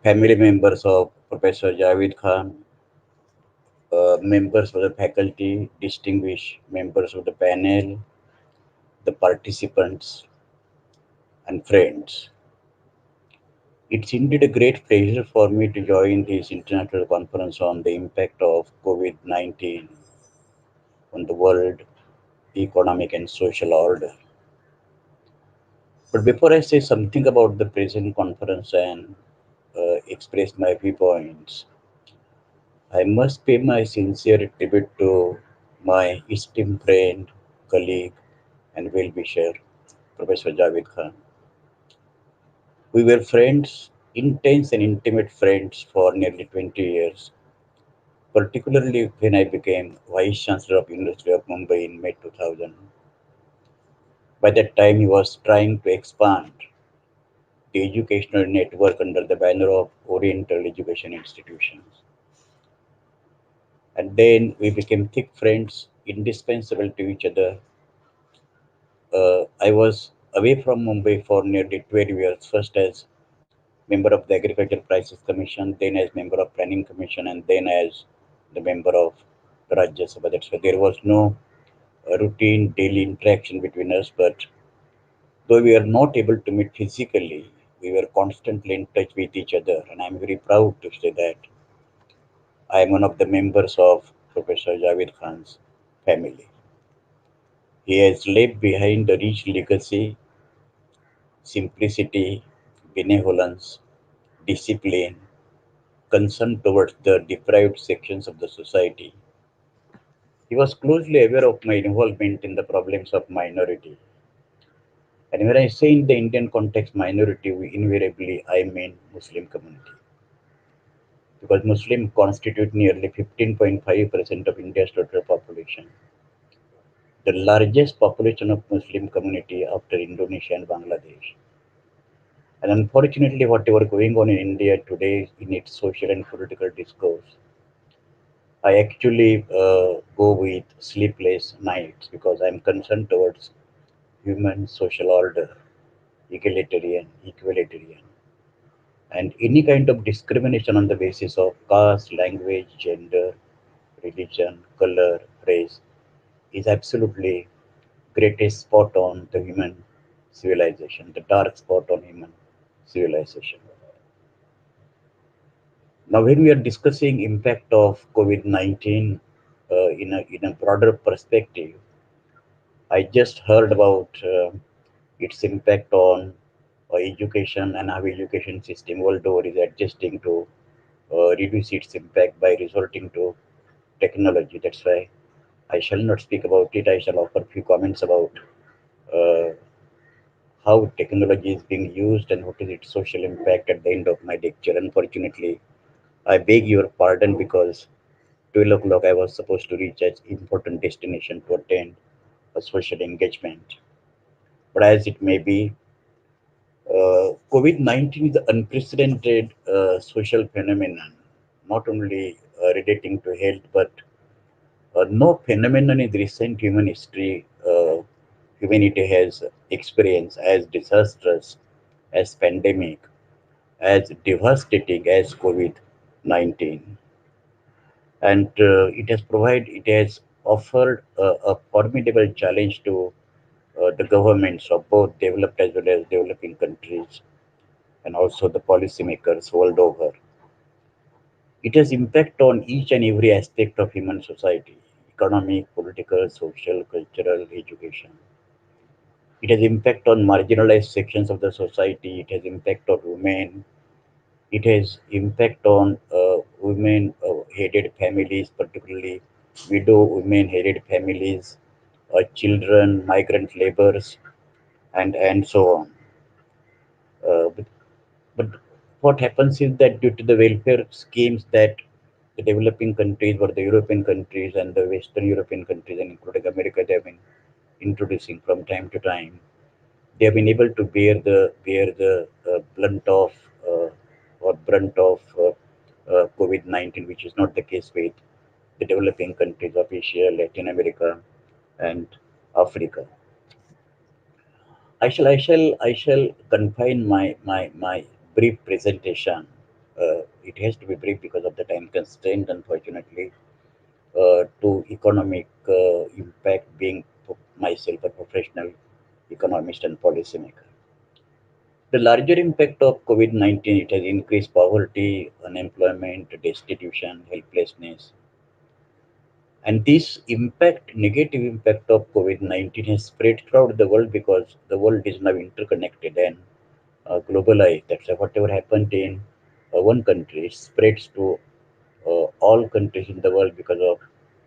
Family members of Professor Javed Khan, members of the faculty, distinguished members of the panel, the participants, and friends. It's indeed a great pleasure for me to join this international conference on the impact of COVID 19 on the world economic and social order. But before I say something about the present conference and express my viewpoints, I must pay my sincere tribute to my esteemed friend, colleague, and well wisher, Professor Javed Khan. We were friends, intense and intimate friends for nearly 20 years, particularly when I became Vice Chancellor of University of Mumbai in May 2000. By that time, he was trying to expand the educational network under the banner of Oriental Education Institutions. And then we became thick friends, indispensable to each other. I was away from Mumbai for nearly 12 years, first as member of the Agriculture Prices Commission, then as member of Planning Commission, and then as the member of the Rajya Sabha. That's why there was no routine daily interaction between us, but though we were not able to meet physically, we were constantly in touch with each other, and I'm very proud to say that I am one of the members of Professor Javed Khan's family. He has left behind a rich legacy, simplicity, benevolence, discipline, concern towards the deprived sections of the society. He was closely aware of my involvement in the problems of minority. And when I say in the Indian context minority, we invariably I mean Muslim community. Because Muslims constitute nearly 15.5% of India's total population, the largest population of Muslim community after Indonesia and Bangladesh. And unfortunately, whatever going on in India today in its social and political discourse, I actually go with sleepless nights because I'm concerned towards human social order, equalitarian, and any kind of discrimination on the basis of caste, language, gender, religion, color, race is absolutely greatest spot on the human civilization, the dark spot on human civilization. Now, when we are discussing impact of COVID-19 in a broader perspective, I just heard about its impact on education and how education system world over is adjusting to reduce its impact by resorting to technology. That's why I shall not speak about it. I shall offer a few comments about uh, how technology is being used and what is its social impact at the end of my lecture. Unfortunately, I beg your pardon because 12 o'clock I was supposed to reach an important destination to attend a social engagement. But as it may be, COVID 19 is an unprecedented social phenomenon, not only relating to health, but no phenomenon in the recent human history humanity has experienced as disastrous as pandemic, as devastating as COVID-19, and it has offered a formidable challenge to the governments of both developed as well as developing countries, and also the policymakers world over. It has impact on each and every aspect of human society: economic, political, social, cultural, education. It has impact on marginalized sections of the society. It has impact on women. It has impact on women headed families, particularly widow women headed families, children, migrant laborers, and so on. But what happens is that due to the welfare schemes that the developing countries or the European countries and the Western European countries and including America, they have been introducing from time to time, they have been able to bear the blunt of or brunt of COVID-19, which is not the case with the developing countries of Asia, Latin America, and Africa. I shall confine my brief presentation. It has to be brief because of the time constraint, unfortunately, to economic impact, being myself a professional economist and policymaker. The larger impact of COVID-19, it has increased poverty, unemployment, destitution, helplessness. And this impact, negative impact of COVID-19 has spread throughout the world because the world is now interconnected and globalized. That's why whatever happened in one country spreads to all countries in the world because of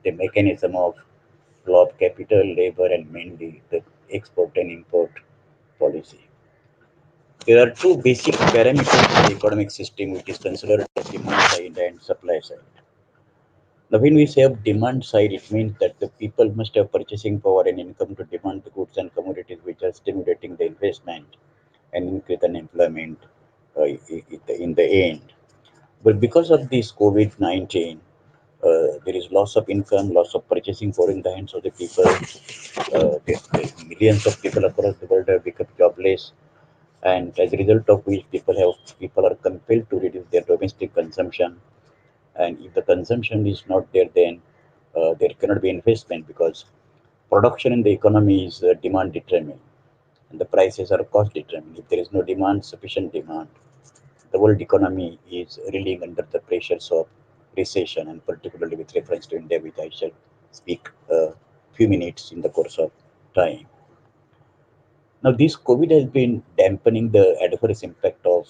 the mechanism of law of capital, labor, and mainly the export and import policy. There are two basic parameters of the economic system which is considered as demand side and supply side. Now, when we say of demand side, it means that the people must have purchasing power and income to demand the goods and commodities which are stimulating the investment and increase unemployment in the end. But because of this COVID-19, there is loss of income, loss of purchasing power in the hands of the people. The millions of people across the world have become jobless, and as a result of which people are compelled to reduce their domestic consumption. And if the consumption is not there, then there cannot be investment because production in the economy is demand determined and the prices are cost determined. If there is no demand, sufficient demand, the world economy is reeling under the pressures of recession, and particularly with reference to India, which I shall speak a few minutes in the course of time. Now, this COVID has been dampening the adverse impact of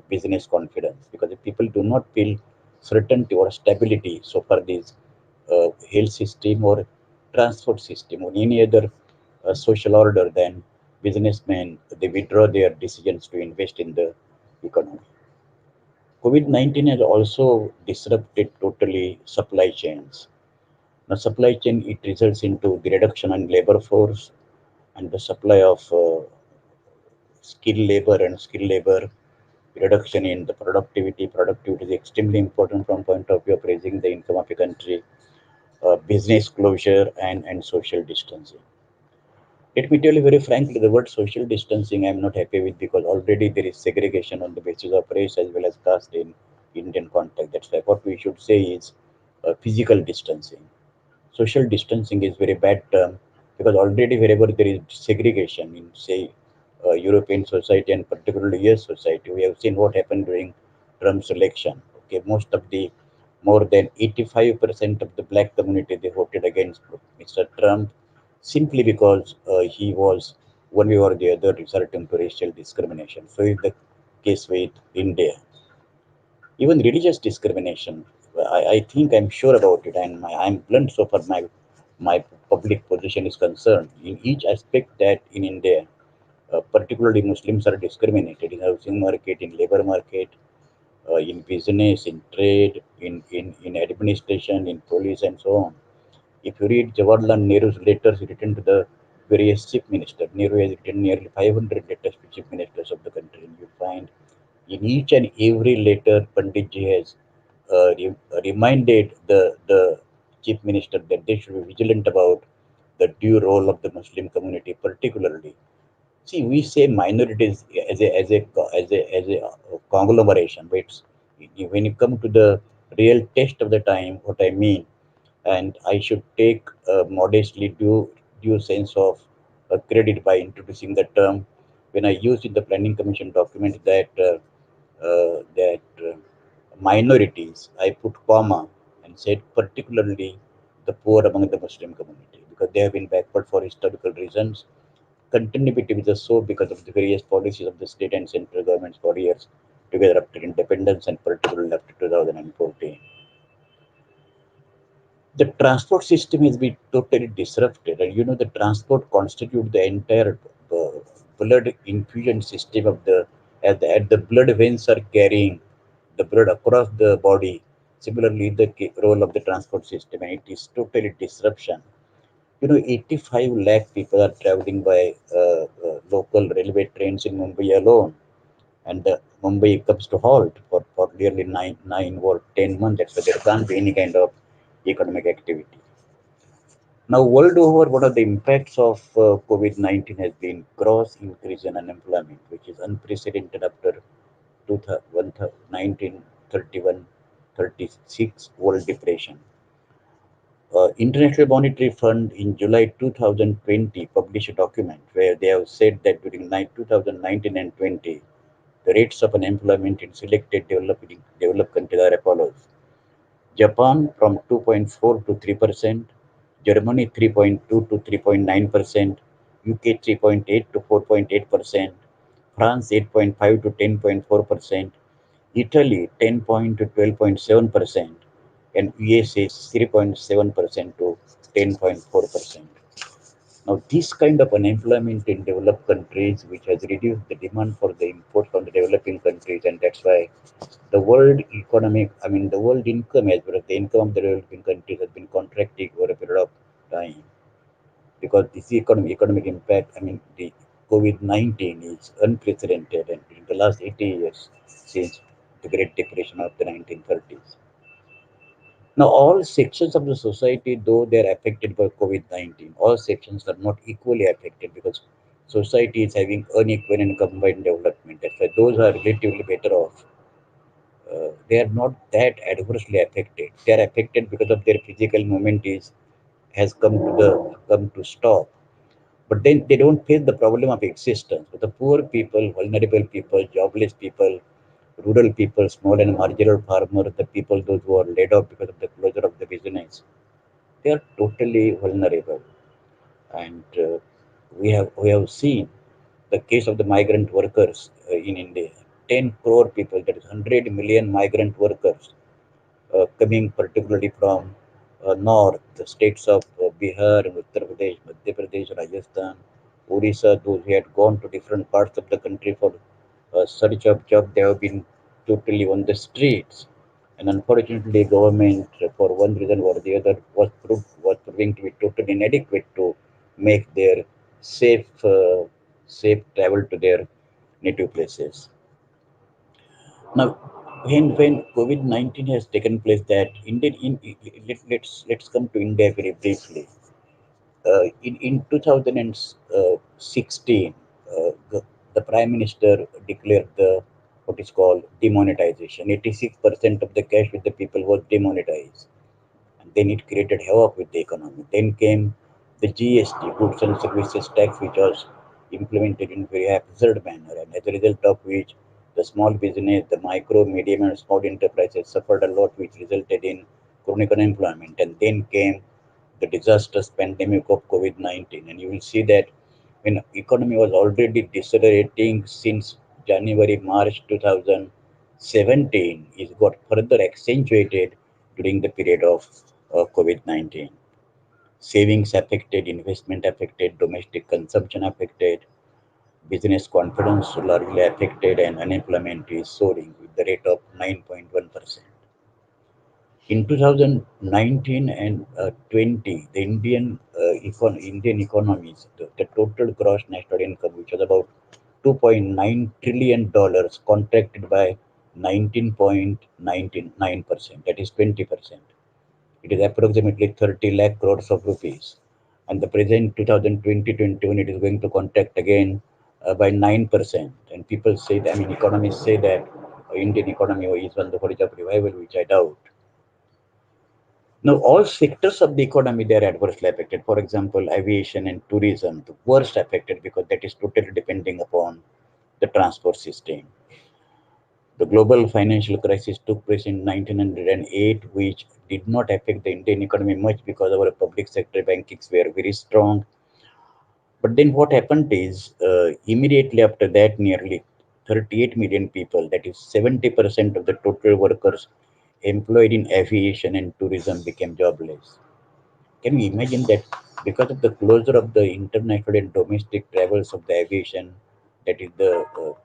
business confidence because if people do not feel certainty or stability so far this health system or transport system or any other social order, then businessmen they withdraw their decisions to invest in the economy. COVID-19 has also disrupted totally supply chains. Now, supply chain it results into the reduction in labor force and the supply of skilled labor and skilled labor reduction in the productivity. Productivity is extremely important from point of view of raising the income of a country, business closure and social distancing. Let me tell you very frankly, the word social distancing I'm not happy with because already there is segregation on the basis of race as well as caste in Indian context. That's why what we should say is physical distancing. Social distancing is very bad term because already wherever there is segregation in say European society and particularly US society, we have seen what happened during Trump's election. Okay, most of the more than 85% of the black community they voted against Mr. Trump simply because he was one way or the other resulting to racial discrimination. So is the case with India. Even religious discrimination, I think I'm sure about it, and I'm blunt so far my public position is concerned. In each aspect that in India, particularly Muslims are discriminated in housing market, in labor market, in business, in trade, in administration, in police, and so on. If you read Jawaharlal Nehru's letters written to the various chief ministers, Nehru has written nearly 500 letters to chief ministers of the country, and you find in each and every letter, Panditji has reminded the chief minister that they should be vigilant about the due role of the Muslim community, particularly. See, we say minorities as a conglomeration, but when you come to the real test of the time, what I mean, and I should take modestly due sense of credit by introducing the term when I used in the Planning Commission document that minorities, I put comma and said particularly the poor among the Muslim community because they have been backward for historical reasons, continuity with the so because of the various policies of the state and central governments for years together after independence and particularly after 2014. The transport system has been totally disrupted, and you know the transport constitute the entire uh, blood infusion system of the blood veins are carrying the blood across the body. Similarly, the role of the transport system, and it is totally disruption. You know, 85 lakh people are traveling by local railway trains in Mumbai alone, and Mumbai comes to halt for nearly nine or 10 months. That's why there can't be any kind of economic activity. Now, world over, one of the impacts of COVID-19 has been gross increase in unemployment, which is unprecedented after 1931 36 World Depression. International Monetary Fund in July 2020 published a document where they have said that during 2019 and 20, the rates of unemployment in selected developed countries are as follows. Japan from 2.4 to 3%, Germany 3.2 to 3.9%, UK 3.8 to 4.8%, France 8.5 to 10.4%, Italy 10 to 12.7%, and USA 3.7% to 10.4%. Now, this kind of unemployment in developed countries, which has reduced the demand for the imports from the developing countries, and that's why the world income as well as the income of the developing countries has been contracting over a period of time because this economic impact, the COVID-19 is unprecedented and in the last 80 years since the Great Depression of the 1930s. Now, all sections of the society, though they are affected by COVID-19, all sections are not equally affected because society is having unequal and combined development. That's why those are relatively better off. They are not that adversely affected. They are affected because of their physical movement is has come to stop. But then they don't face the problem of existence. But the poor people, vulnerable people, jobless people, rural people, small and marginal farmers, the people those who are laid off because of the closure of the business, they are totally vulnerable. And we have seen the case of the migrant workers in India. 10 crore people, that is 100 million migrant workers coming particularly from north, the states of Bihar, Uttar Pradesh, Madhya Pradesh, Rajasthan, Odisha, those who had gone to different parts of the country for search of job, they have been totally on the streets. And unfortunately, government, for one reason or the other, was proving to be totally inadequate to make their safe safe travel to their native places. Now, when COVID-19 has taken place, that India, let's come to India very briefly. In 2016, the Prime Minister declared the what is called demonetization. 86% of the cash with the people was demonetized, and then it created havoc with the economy. Then came the GST, Goods and Services Tax, which was implemented in very absurd manner, and as a result of which the small business, the micro, medium, and small enterprises suffered a lot, which resulted in chronic unemployment. And then came the disastrous pandemic of COVID-19, and you will see that when economy was already decelerating since January, March 2017, it got further accentuated during the period of COVID-19. Savings affected, investment affected, domestic consumption affected, business confidence largely affected, and unemployment is soaring with the rate of 9.1%. In 2019 and 20, the Indian economies, the total gross national income, which was about $2.9 trillion, contracted by 19.99%, that is 20%. It is approximately 30 lakh crores of rupees. and the present 2020-21 it is going to contract again by 9%. And people say, I mean, economists say that Indian economy is on the verge of revival, which I doubt. Now, all sectors of the economy they are adversely affected. For example, aviation and tourism, the worst affected because that is totally depending upon the transport system. The global financial crisis took place in 1908, which did not affect the Indian economy much because our public sector bankings were very strong. But then what happened is, immediately after that, nearly 38 million people, that is 70% of the total workers employed in aviation and tourism, became jobless. Can you imagine that because of the closure of the international and domestic travels of the aviation, that is the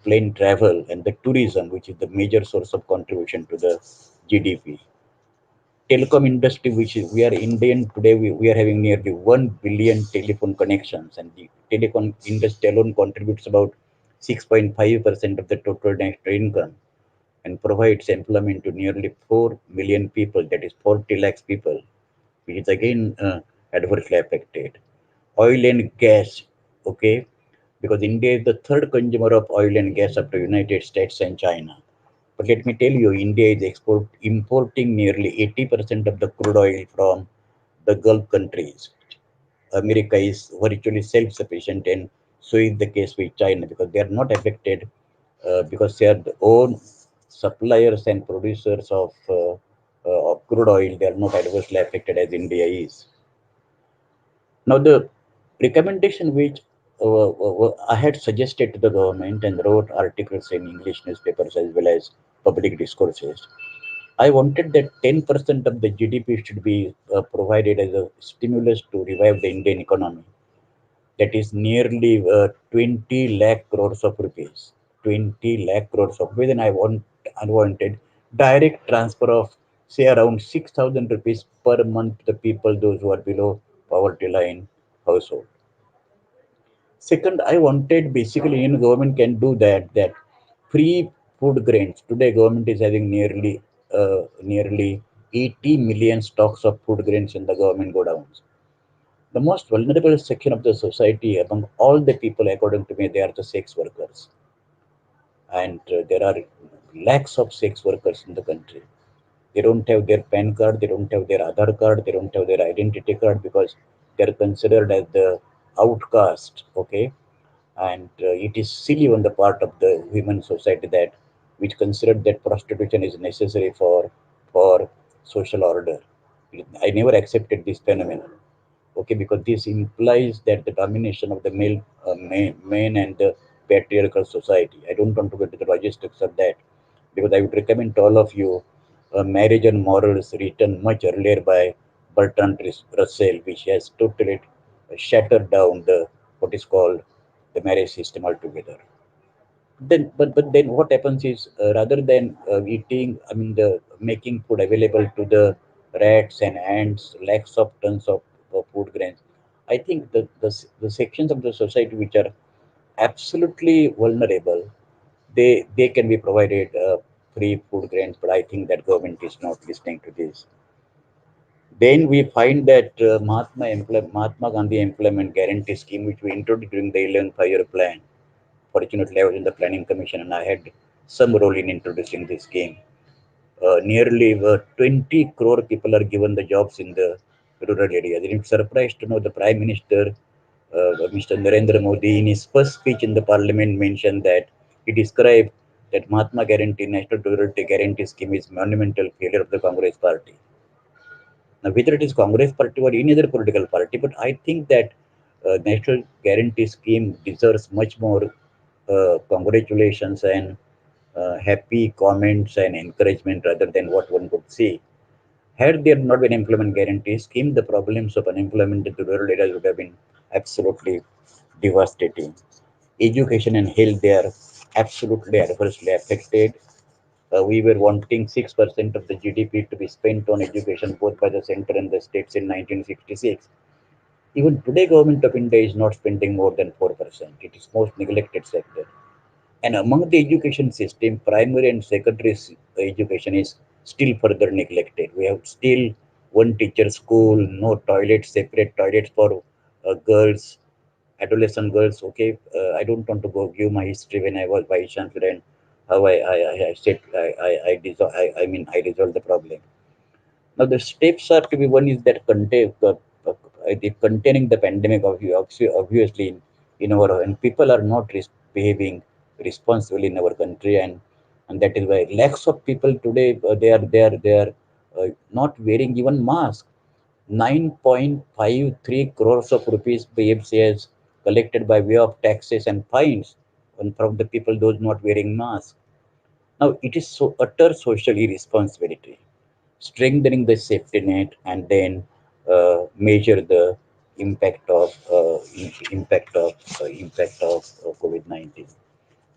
plane travel and the tourism, which is the major source of contribution to the GDP. Telecom industry, which is we are Indian today, we are having nearly 1 billion telephone connections, and the telecom industry alone contributes about 6.5% of the total national income and provides employment to nearly 4 million people, that is 40 lakhs people, which is again adversely affected. Oil and gas, okay, because India is the third consumer of oil and gas after United States and China. But let me tell you, India is importing nearly 80% of the crude oil from the Gulf countries. America is virtually self-sufficient, and so is the case with China because they are not affected because they are the own suppliers and producers of crude oil. They are not adversely affected as India is. Now, the recommendation which I had suggested to the government and wrote articles in English newspapers as well as public discourses. I wanted that 10% of the GDP should be provided as a stimulus to revive the Indian economy. That is nearly 20 lakh crores of rupees. 20 lakh crores of rupees. And I wanted direct transfer of say around 6,000 rupees per month to the people, those who are below poverty line household. Second, I wanted basically government can do that free food grains. Today government is having nearly 80 million stocks of food grains in the government godowns. The most vulnerable section of the society among all the people, according to me, they are the sex workers, and there are lakhs of sex workers in the country. They don't have their PAN card, they don't have their Aadhaar card, they don't have their identity card because they are considered as the outcast. Okay, and it is silly on the part of the human society that which considered that prostitution is necessary for social order. I never accepted this phenomenon. Okay, because this implies that the domination of the men and the patriarchal society. I don't want to get to the logistics of that because I would recommend to all of you Marriage and Morals, written much earlier by Bertrand Russell, which has totally shattered down the what is called the marriage system altogether. But then what happens is rather than eating, I mean the making food available to the rats and ants, lakhs of tons of food grains. I think the sections of the society which are absolutely vulnerable, they can be provided free food grains. But I think that government is not listening to this. Then we find that Mahatma Gandhi Employment Guarantee Scheme, which we introduced during the 11th five-year plan. Fortunately, I was in the planning commission and I had some role in introducing this scheme. Nearly 20 crore people are given the jobs in the rural areas. I'm surprised to know the Prime Minister, Mr. Narendra Modi, in his first speech in the parliament mentioned that he described that Mahatma Guarantee National Rural Guarantee Scheme is monumental failure of the Congress party. Now, whether it is Congress party or any other political party, but I think that National Guarantee Scheme deserves much more congratulations and happy comments and encouragement rather than what one could see. Had there not been employment guarantee scheme, the problems of unemployment in the rural areas would have been absolutely devastating. Education and health, they are absolutely adversely affected. We were wanting 6% of the GDP to be spent on education both by the center and the states in 1966. Even today, government of India is not spending more than 4%. It is most neglected sector. And among the education system, primary and secondary education is still further neglected. We have still one teacher school, no toilets, separate toilets for girls, adolescent girls. Okay, I don't want to go give my history when I was vice chancellor and how I said I mean I resolved the problem. Now the steps are to be, one is that contain the containing the pandemic of obviously in our, and people are not behaving responsibly in our country, and that is why lakhs of people today they are not wearing even mask. 9.53 crores of rupees BMC has collected by way of taxes and fines from the people those not wearing masks. Now it is so utter social irresponsibility, strengthening the safety net, and then measure the impact of COVID-19.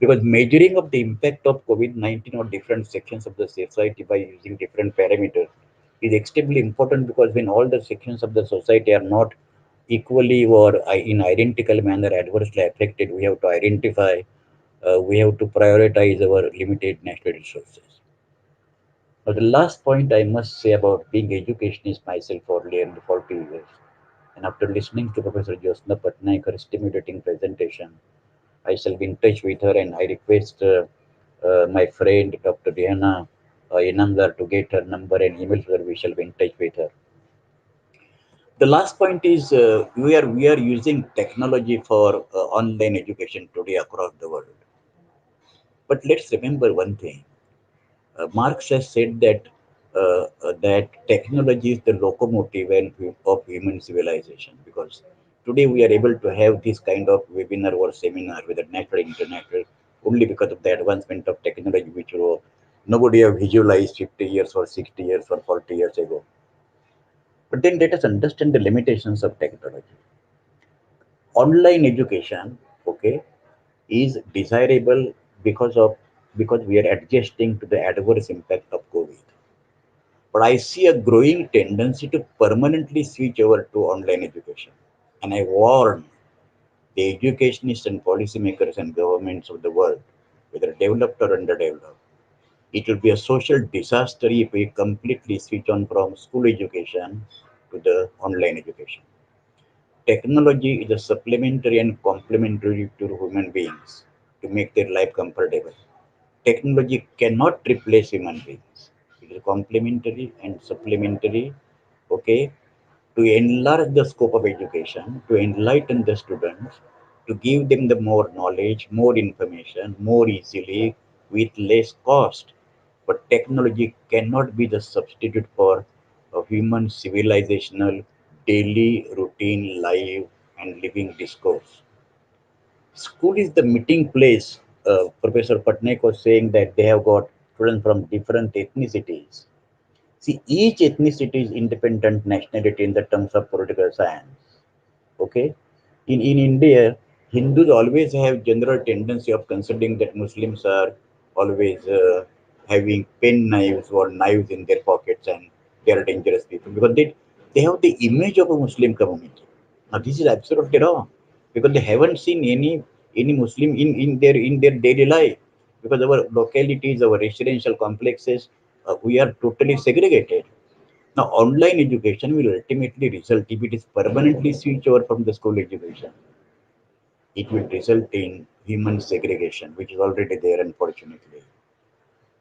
Because measuring of the impact of COVID-19 on different sections of the society by using different parameters is extremely important, because when all the sections of the society are not equally or in identical manner adversely affected, we have to identify, we have to prioritize our limited natural resources. Now, the last point I must say about being educationist myself for nearly 40 years, and after listening to Professor Josna Patnaik, her stimulating presentation, I shall be in touch with her, and I request my friend Dr. Diana Inamdar to get her number and email her. We shall be in touch with her. The last point is we are using technology for online education today across the world. But let's remember one thing. Marx has said that technology is the locomotive of human civilization, because today we are able to have this kind of webinar or seminar with a natural international only because of the advancement of technology, which nobody have visualized 50 years or 60 years or 40 years ago. But then let us understand the limitations of technology. Online education, okay, is desirable because we are adjusting to the adverse impact of COVID. But I see a growing tendency to permanently switch over to online education. And I warn the educationists and policymakers and governments of the world, whether developed or underdeveloped, it will be a social disaster if we completely switch on from school education to the online education. Technology is a supplementary and complementary to human beings to make their life comfortable. Technology cannot replace human beings. It is complementary and supplementary, okay, to enlarge the scope of education, to enlighten the students, to give them the more knowledge, more information, more easily, with less cost. But technology cannot be the substitute for a human civilizational daily routine life and living discourse. School is the meeting place. Professor Patnaik was saying that they have got students from different ethnicities. See, each ethnicity is independent nationality in the terms of political science. Okay, in India, Hindus always have general tendency of considering that Muslims are always having pen knives or knives in their pockets, and they are dangerous people because they have the image of a Muslim community. Now this is absolutely wrong, because they haven't seen any Muslim in their daily life, because our localities, our residential complexes, we are totally segregated. Now, online education will ultimately result, if it is permanently switched over from the school education, it will result in human segregation, which is already there, unfortunately.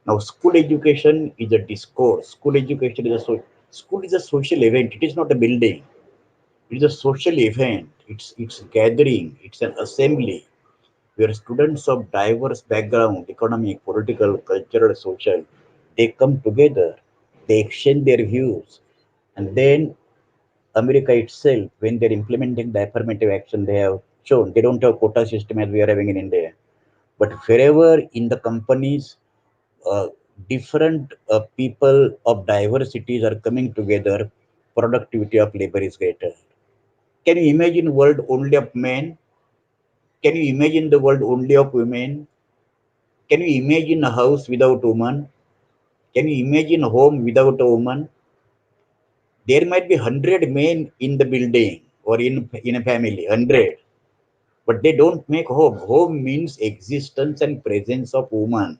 Now, school education is a discourse. School is a social event. It is not a building. It is a social event. It's gathering. It's an assembly where students of diverse background, economic, political, cultural, social, they come together. They exchange their views, and then America itself, when they're implementing the affirmative action, they have shown they don't have quota system as we are having in India. But wherever in the companies, uh, different people of diversities are coming together, productivity of labor is greater. Can you imagine world only of men? Can you imagine the world only of women? Can you imagine a house without woman? Can you imagine a home without a woman? There might be 100 men in the building or in a family, 100, but they don't make home. Home means existence and presence of woman.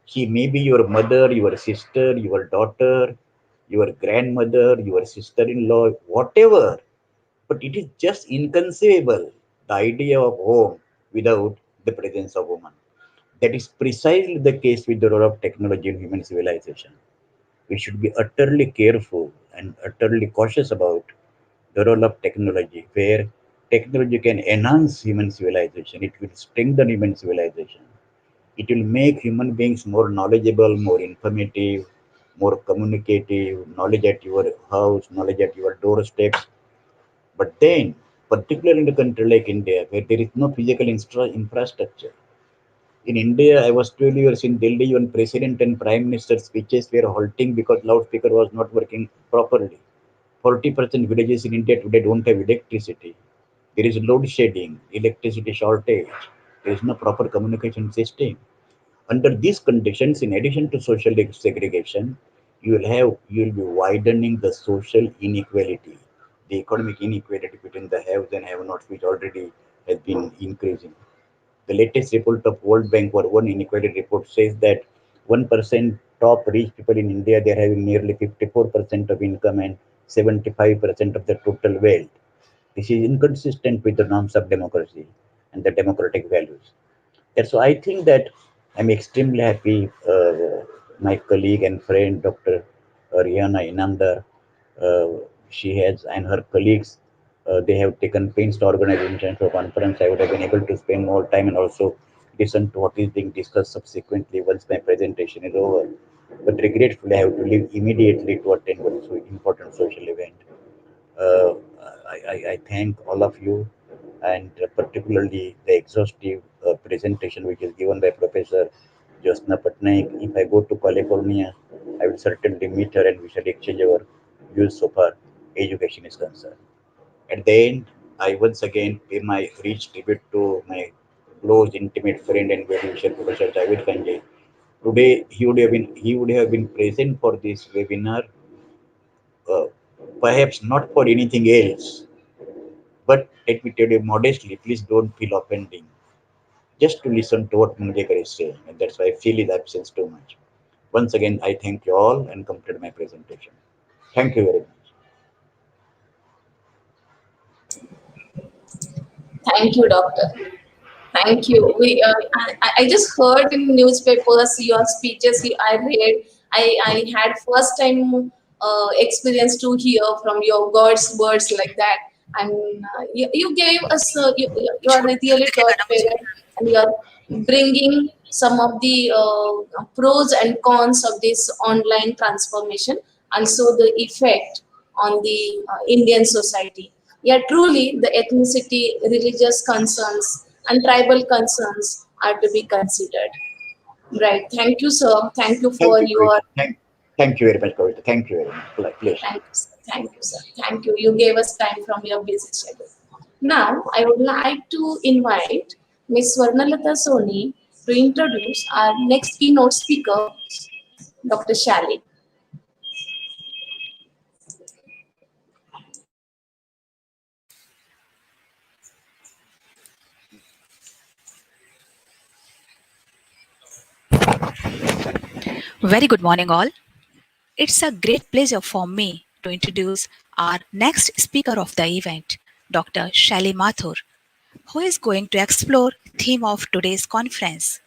She may be your mother, your sister, your daughter, your grandmother, your sister-in-law, whatever. But it is just inconceivable, the idea of home without the presence of woman. That is precisely the case with the role of technology in human civilization. We should be utterly careful and utterly cautious about the role of technology, where technology can enhance human civilization, it will strengthen human civilization, it will make human beings more knowledgeable, more informative, more communicative, knowledge at your house, knowledge at your doorsteps. But then, particularly in a country like India, where there is no physical infrastructure, in India, I was 12 years in Delhi when President and Prime Minister speeches were halting because loudspeaker was not working properly. 40% villages in India today don't have electricity. There is load shedding, electricity shortage. There is no proper communication system. Under these conditions, in addition to social segregation, you will be widening the social inequality, the economic inequality between the haves and have-nots, which already has been increasing. The latest report of World Bank or one inequality report says that 1% top rich people in India, they are having nearly 54% of income and 75% of the total wealth. This is inconsistent with the norms of democracy and the democratic values. And so I think that I'm extremely happy. My colleague and friend, Dr. Rihanna Inamdar, uh, she has and her colleagues, they have taken pains to organize international conference. I would have been able to spend more time and also listen to what is being discussed subsequently once my presentation is over. But regretfully, I have to leave immediately to attend one so important social event. Uh, I thank all of you, and particularly the exhaustive presentation which is given by Professor Josna Patnaik. If I go to California, I will certainly meet her and we shall exchange our views so far education is concerned. At the end, I once again pay my rich tribute to my close, intimate friend and well-wisher Professor Javed Kanji. Today, he would have been present for this webinar, uh, perhaps not for anything else, but let me tell you modestly, please don't feel offending. Just to listen to what Mungekar is saying, and that's why I feel his absence too much. Once again, I thank you all and complete my presentation. Thank you very much.
Thank you, doctor. Thank you. I just heard in newspapers your speeches I read. I had first time experience to hear from your God's words like that. And you gave us, you are a really God-fearer and you are bringing some of the pros and cons of this online transformation and so the effect on the Indian society. Yeah, truly, the ethnicity, religious concerns, and tribal concerns are to be considered. Right. Thank you, sir. Thank you
Thank
for
you,
your.
Kavita. Thank you very much, Kavita. Thank you very much. Pleasure.
Thank you, sir. Thank you, sir. Thank you. You gave us time from your busy schedule. Now, I would like to invite Ms. Swarnalata Soni to introduce our next keynote speaker, Dr. Shali.
Very good morning, all. It's a great pleasure for me to introduce our next speaker of the event, Dr. Shali Mathur, who is going to explore theme of today's conference.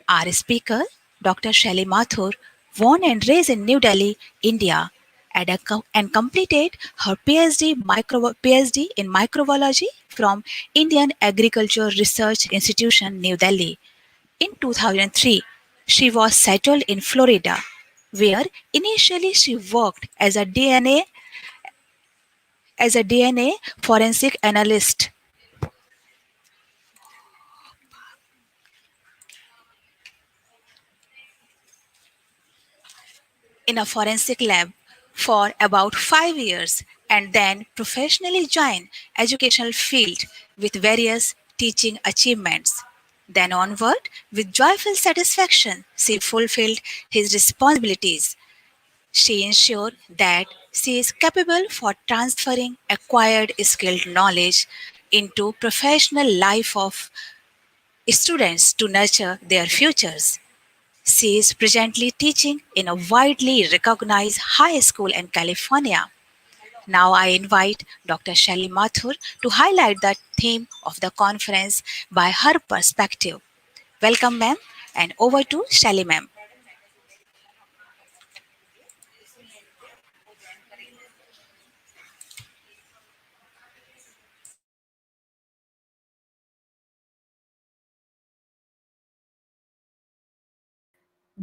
Our speaker, Dr. Shali Mathur, born and raised in New Delhi, India, and completed her PhD in microbiology from Indian Agriculture Research Institution, New Delhi. In 2003, she was settled in Florida, where initially she worked as a DNA forensic analyst in a forensic lab for about 5 years and then professionally joined educational field with various teaching achievements. Then onward, with joyful satisfaction, she fulfilled his responsibilities. She ensured that she is capable for transferring acquired skilled knowledge into professional life of students to nurture their futures. She is presently teaching in a widely recognized high school in California. Now I invite Dr. Shelly Mathur to highlight the theme of the conference by her perspective. Welcome, ma'am, and over to Shelly, ma'am.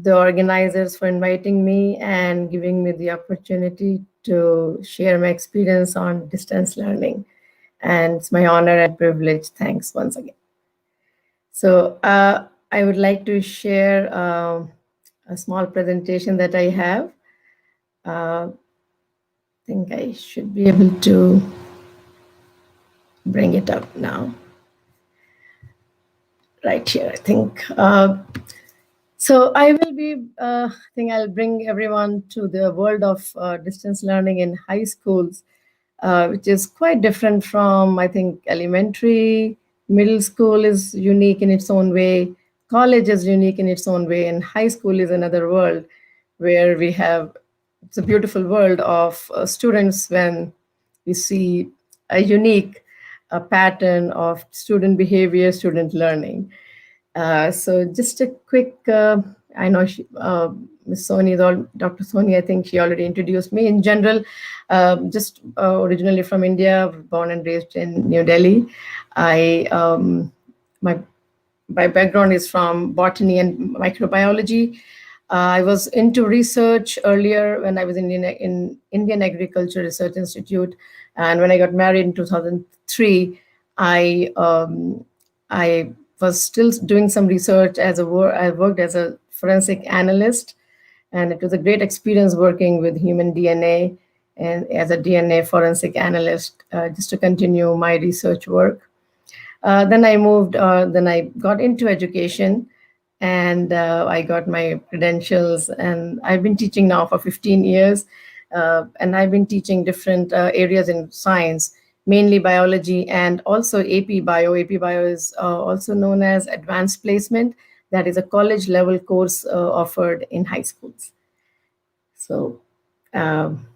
the organizers for inviting me and giving me the opportunity to share my experience on distance learning. And it's my honor and privilege. Thanks once again. So, I would like to share a small presentation that I have. I think I should be able to bring it up now. Right here, I think. So I will be, I think I'll bring everyone to the world of distance learning in high schools, which is quite different from, I think, elementary. Middle school is unique in its own way. College is unique in its own way. And high school is another world where we have, it's a beautiful world of students when we see a unique pattern of student behavior, student learning. So just a quick, I know Ms. Soni, Dr. Soni, I think she already introduced me. In general, just originally from India, born and raised in New Delhi. I my my background is from botany and microbiology. I was into research earlier when I was in Indian Agriculture Research Institute, and when I got married in 2003, I was still doing some research I worked as a forensic analyst, and it was a great experience working with human DNA and as a DNA forensic analyst, just to continue my research work. Then I got into education, and I got my credentials, and I've been teaching now for 15 years. And I've been teaching different areas in science, mainly biology and also AP Bio. AP Bio is also known as advanced placement. That is a college level course offered in high schools. So um,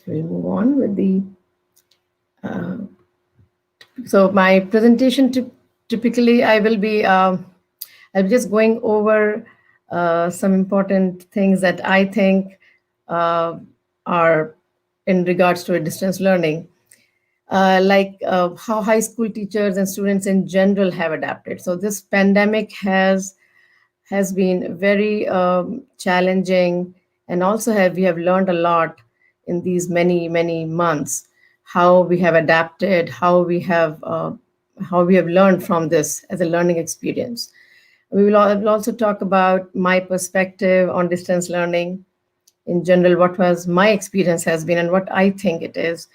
we'll move on with the so my presentation typically I'll be just going over some important things that I think uh, are in regards to distance learning, how high school teachers and students in general have adapted. So this pandemic has been very challenging, and also we have learned a lot in these many months, how we have adapted, how we have learned from this as a learning experience. I will also talk about my perspective on distance learning in general, what was my experience has been and what I think it is,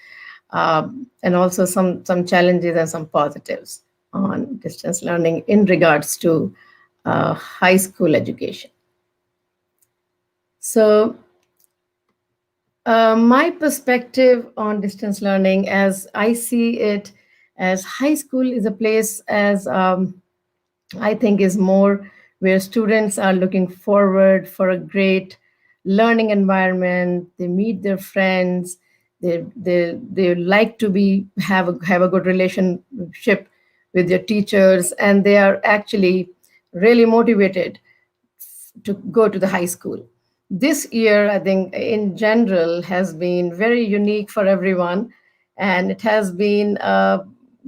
and also some challenges and some positives on distance learning in regards to high school education. So, my perspective on distance learning, as I see it, as high school is a place as I think is more where students are looking forward for a great learning environment. They meet their friends. They like to have a good relationship with their teachers, and they are actually really motivated to go to the high school. This year, I think, in general, has been very unique for everyone, and it has been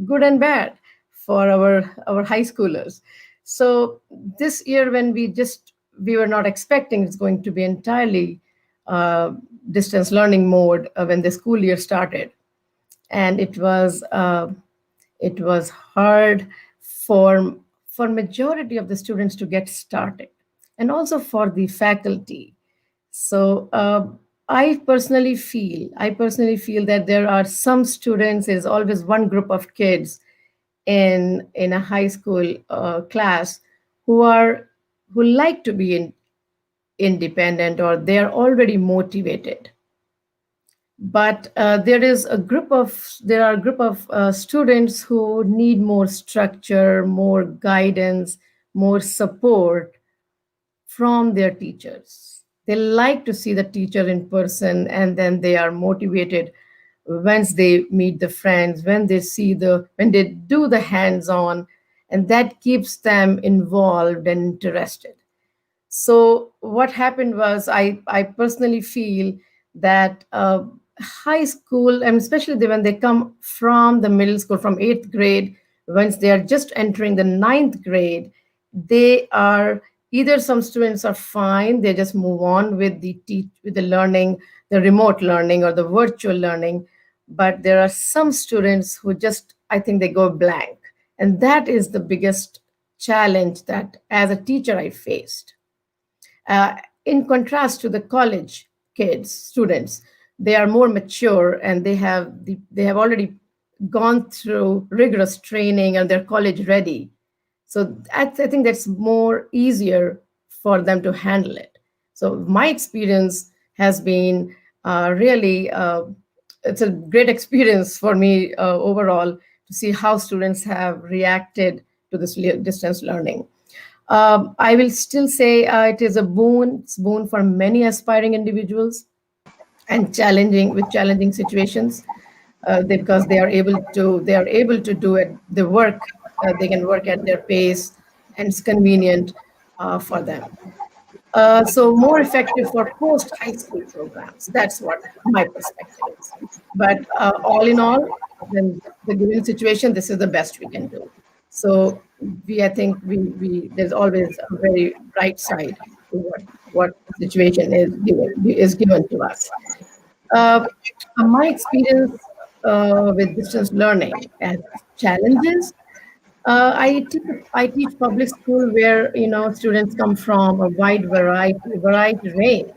good and bad for our high schoolers. So this year, when we were not expecting it's going to be entirely uh, distance learning mode when the school year started, and it was hard for majority of the students to get started, and also for the faculty. So I personally feel that there are some students. There's always one group of kids in a high school class who like to be independent, or they are already motivated. But there are a group of students who need more structure, more guidance, more support from their teachers. They like to see the teacher in person, and then they are motivated once they meet the friends, when they do the hands-on, and that keeps them involved and interested. So what happened was, I personally feel that high school, and especially when they come from the middle school, from eighth grade, once they are just entering the ninth grade, they are either, some students are fine, they just move on with with the learning, the remote learning or the virtual learning. But there are some students who just, I think, they go blank, and that is the biggest challenge that as a teacher I faced. uh, in contrast to the college kids, students, they are more mature, and they have already gone through rigorous training and they're college ready. So I think that's more easier for them to handle it. So my experience has been really, it's a great experience for me overall, to see how students have reacted to this distance learning. I will still say it is a boon. It's boon for many aspiring individuals, and challenging situations, because they are able to do it. The work, they can work at their pace, and it's convenient for them. So more effective for post high school programs. That's what my perspective is. But all in all, then the given situation, this is the best we can do. So I think there's always a very bright side to what situation is given to us. Uh, my experience with distance learning as challenges, I teach public school where, students come from a wide variety range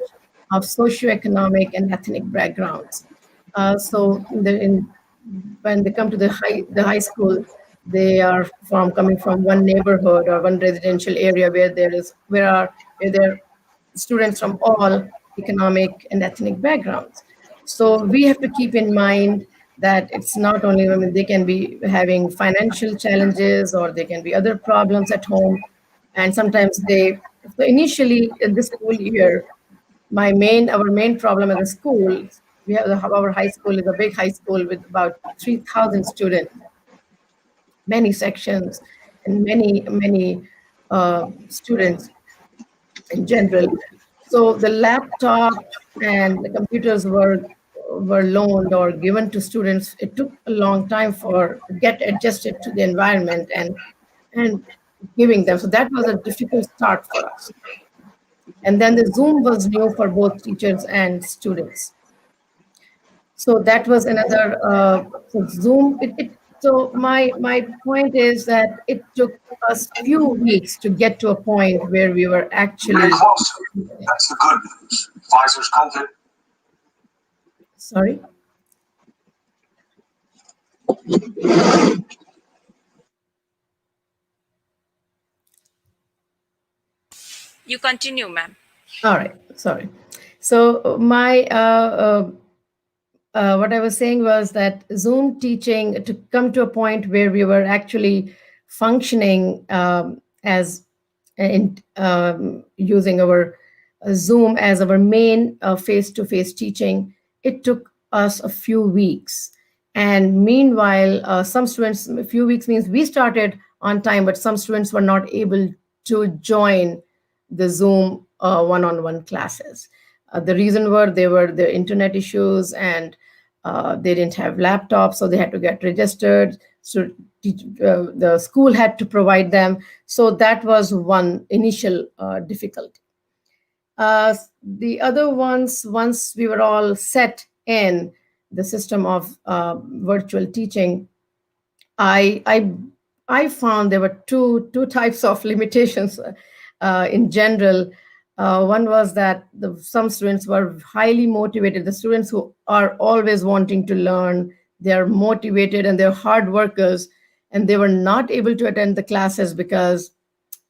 of socioeconomic and ethnic backgrounds. So when they come to the high school, they are coming from one neighborhood or one residential area where there are students from all economic and ethnic backgrounds. So we have to keep in mind that it's not only women, they can be having financial challenges, or they can be other problems at home. And sometimes so initially in this school year, our main problem at the school, our high school is a big high school with about 3,000 students, many sections, and many students in general. So the laptop and the computers were loaned or given to students. It took a long time for to get adjusted to the environment and giving them. So that was a difficult start for us. And then the Zoom was new for both teachers and students. So that was another. So Zoom. So my point is that it took us few weeks to get to a point where we were
Very
actually.
close. That's the good news. Pfizer's COVID.
Sorry.
You continue, ma'am.
All right. Sorry. So my what I was saying was that Zoom teaching to come to a point where we were actually functioning as in using our Zoom as our main face-to-face teaching. It took us a few weeks, and meanwhile, some students, a few weeks means we started on time, but some students were not able to join the Zoom one-on-one classes. The reason were they were the internet issues, and they didn't have laptops, so they had to get registered. So the school had to provide them. So that was one initial difficulty. The other ones, once we were all set in the system of virtual teaching, I I I found there were two types of limitations in general. One was that some students were highly motivated. The students who are always wanting to learn, they are motivated and they're hard workers, and they were not able to attend the classes because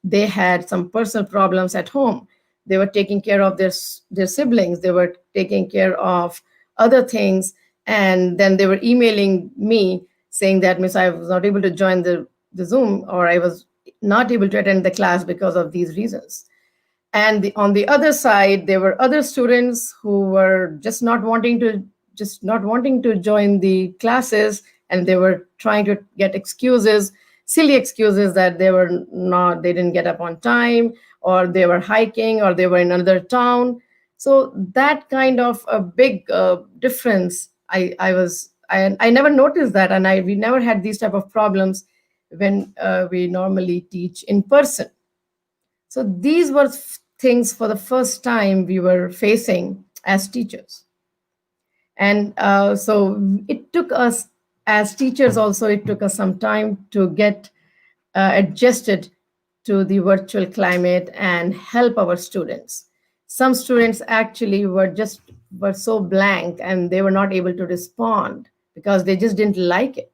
they had some personal problems at home. They were taking care of their siblings. They were taking care of other things, and then they were emailing me saying that, Miss, I was not able to join the Zoom, or I was not able to attend the class because of these reasons. And on the other side, there were other students who were just not wanting to join the classes, and they were trying to get excuses, silly excuses, that they didn't get up on time, or they were hiking, or they were in another town. So that kind of a big difference, I never noticed that, and we never had these type of problems when we normally teach in person. So these were things for the first time we were facing as teachers. And so it took us, as teachers also, it took us some time to get adjusted to the virtual climate and help our students. Some students actually were so blank, and they were not able to respond because they just didn't like it.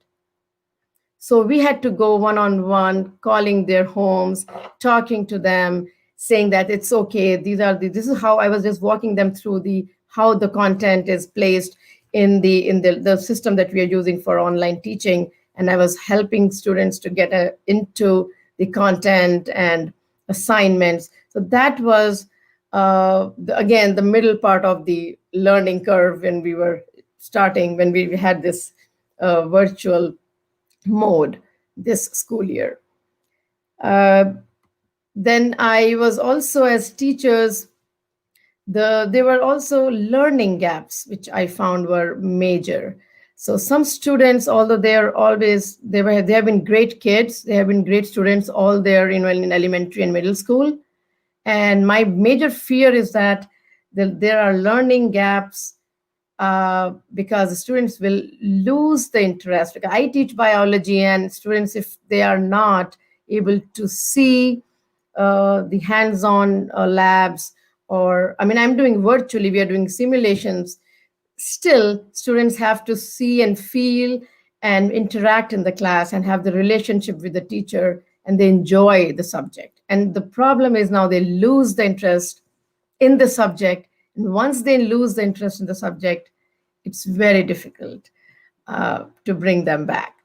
So we had to go one on one, calling their homes, talking to them, saying that it's okay. This is how I was just walking them through the how the content is placed in the system that we are using for online teaching. And I was helping students to get into the content and assignments. So that was again the middle part of the learning curve when we were starting, when we had this virtual mode this school year. Uh, then I was also, as teachers, there were also learning gaps, which I found were major. So some students, although they have been great kids, they have been great students all there, in elementary and middle school. And my major fear is that there are learning gaps because the students will lose the interest. Because I teach biology, and students, if they are not able to see the hands-on labs, or I mean, I'm doing virtually, we are doing simulations. Still, students have to see and feel and interact in the class and have the relationship with the teacher, and they enjoy the subject. And the problem is now they lose the interest in the subject. And once they lose the interest in the subject, it's very difficult to bring them back.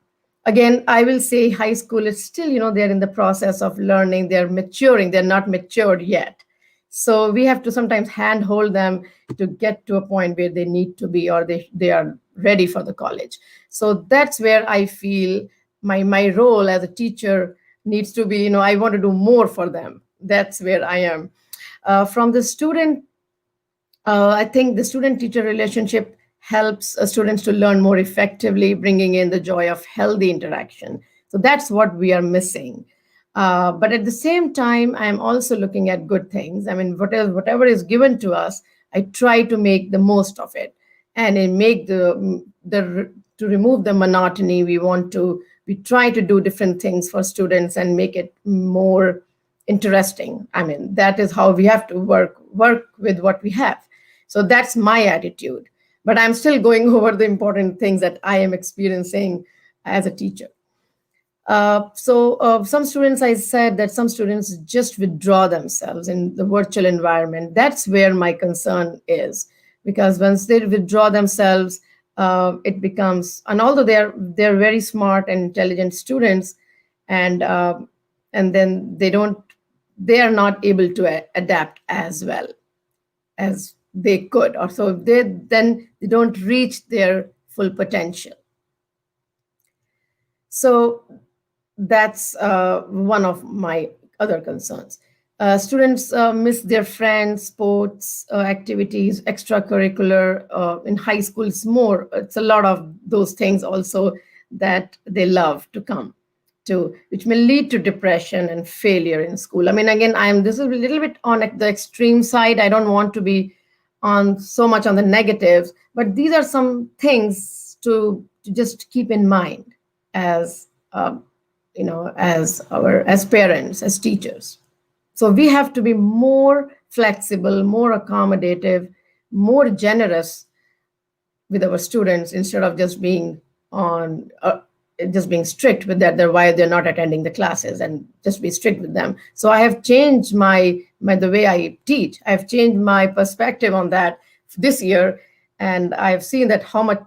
Again, I will say high school is still, they're in the process of learning, they're maturing, they're not matured yet. So we have to sometimes handhold them to get to a point where they need to be, or they are ready for the college. So that's where I feel my role as a teacher needs to be, I want to do more for them. That's where I am. From the student, I think the student-teacher relationship helps students to learn more effectively, bringing in the joy of healthy interaction. So that's what we are missing. But at the same time, I am also looking at good things. I mean, whatever is given to us, I try to make the most of it, and make to remove the monotony. We try to do different things for students and make it more interesting. I mean, that is how we have to work with what we have. So that's my attitude. But I'm still going over the important things that I am experiencing as a teacher. Some students, I said that some students just withdraw themselves in the virtual environment. That's where my concern is, because once they withdraw themselves, it becomes, and although they're very smart and intelligent students, and then they are not able to adapt as well as they could, or so they don't reach their full potential. So that's one of my other concerns. Students miss their friends, sports activities, extracurricular. In high school, it's a lot of those things also that they love to come to, which may lead to depression and failure in school. I mean, again, this is a little bit on the extreme side. I don't want to be on so much on the negatives, but these are some things to just keep in mind as as parents, as teachers. So we have to be more flexible, more accommodative, more generous with our students, instead of just being strict with that. They're why they're not attending the classes, and just be strict with them. So I have changed the way I teach. I've changed my perspective on that this year, and I've seen that how much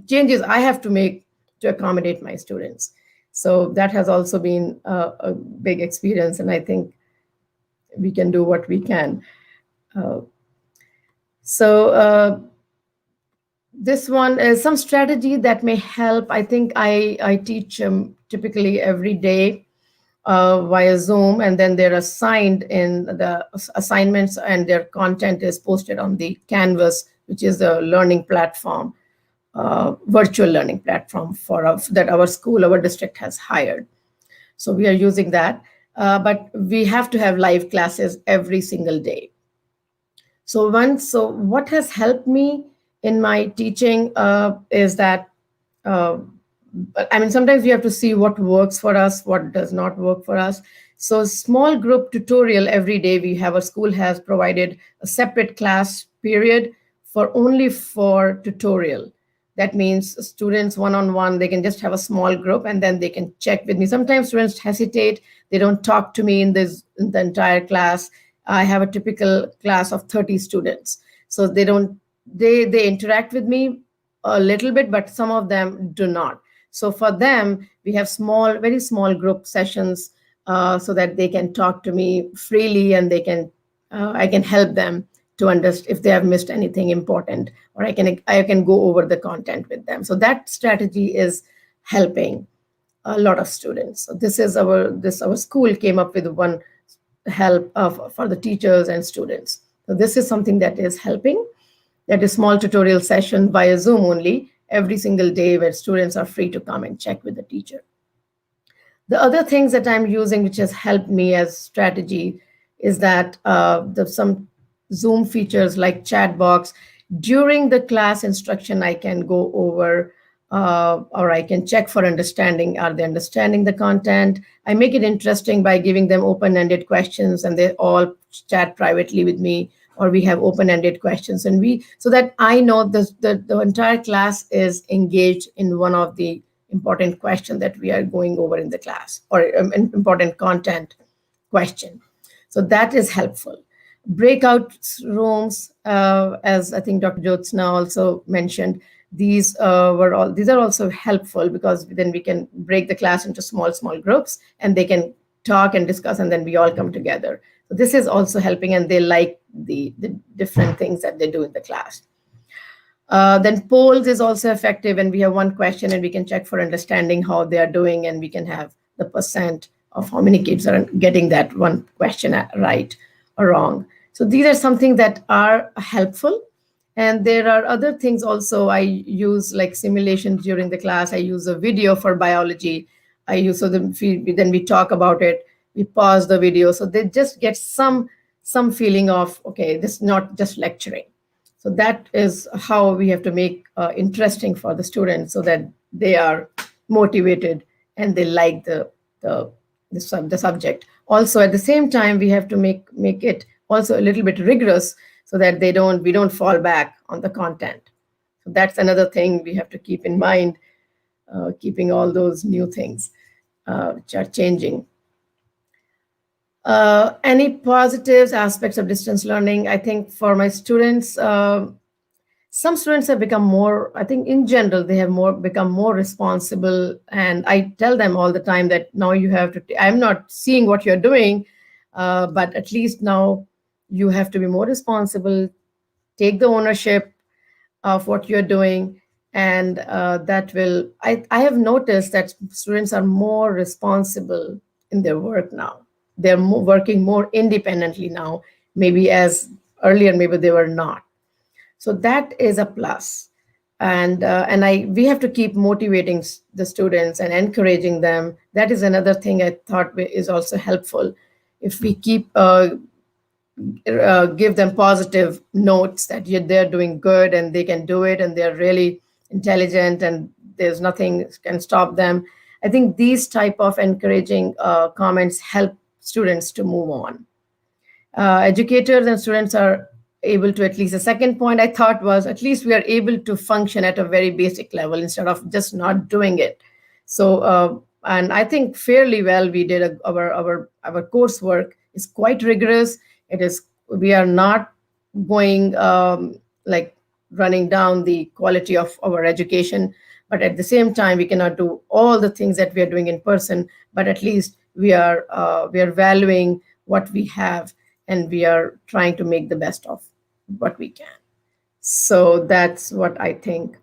changes I have to make to accommodate my students. So that has also been a big experience, and I think we can do what we can. Uh, so this one is some strategy that may help. I think I teach typically every day via Zoom, and then they're assigned in the assignments, and their content is posted on the Canvas, which is a learning platform, virtual learning platform that our school, our district has hired. So we are using that, but we have to have live classes every single day. So what has helped me in my teaching is that, uh, I mean, sometimes we have to see what works for us, what does not work for us. So small group tutorial every day. We have, a school has provided a separate class period for tutorial. That means students one-on-one, they can just have a small group and then they can check with me. Sometimes students hesitate, they don't talk to me in the entire class. I have a typical class of 30 students. So they interact with me a little bit, but some of them do not. So for them, we have very small group sessions, so that they can talk to me freely, and I can help them to understand if they have missed anything important, or I can go over the content with them. So that strategy is helping a lot of students. So our school came up with one help for the teachers and students. So this is something that is helping. That is small tutorial session via Zoom only every single day, where students are free to come and check with the teacher. The other things that I'm using, which has helped me as strategy, is that some Zoom features like chat box. During the class instruction, I can go over, or I can check for understanding. Are they understanding the content? I make it interesting by giving them open-ended questions, and they all chat privately with me, or we have open-ended questions, so that I know the entire class is engaged in one of the important question that we are going over in the class, or important content question. So that is helpful. Breakout rooms, as I think Dr. Jyotsna also mentioned, these are also helpful, because then we can break the class into small groups, and they can talk and discuss, and then we all come together. So this is also helping, and they like the different things that they do in the class. Then polls is also effective, and we have one question, and we can check for understanding how they are doing, and we can have the percent of how many kids are getting that one question right or wrong. So these are something that are helpful. And there are other things also I use, like simulations during the class. I use a video for biology. Then we talk about it. We pause the video, so they just get some feeling of, okay, this is not just lecturing. So that is how we have to make interesting for the students, so that they are motivated and they like the subject. Also, at the same time, we have to make it also a little bit rigorous, so that we don't fall back on the content. So that's another thing we have to keep in mind, keeping all those new things which are changing. Any positives aspects of distance learning? I think for my students, some students have become more, I think in general, they have become more responsible. And I tell them all the time that now you have to, I'm not seeing what you're doing, but at least now you have to be more responsible, take the ownership of what you're doing. And I have noticed that students are more responsible in their work now. They're working more independently now, maybe as earlier, maybe they were not. So that is a plus. And we have to keep motivating the students and encouraging them. That is another thing I thought is also helpful. If we keep give them positive notes that they're doing good and they can do it, and they're really intelligent, and there's nothing can stop them. I think these type of encouraging comments help students to move on. Educators and students are able to, at least the second point I thought was, at least we are able to function at a very basic level instead of just not doing it. So and I think fairly well we did. Our coursework is quite rigorous. We are not going like running down the quality of our education, but at the same time we cannot do all the things that we are doing in person, but at least we are valuing what we have. and we are trying to make the best of what we can. So that's what I think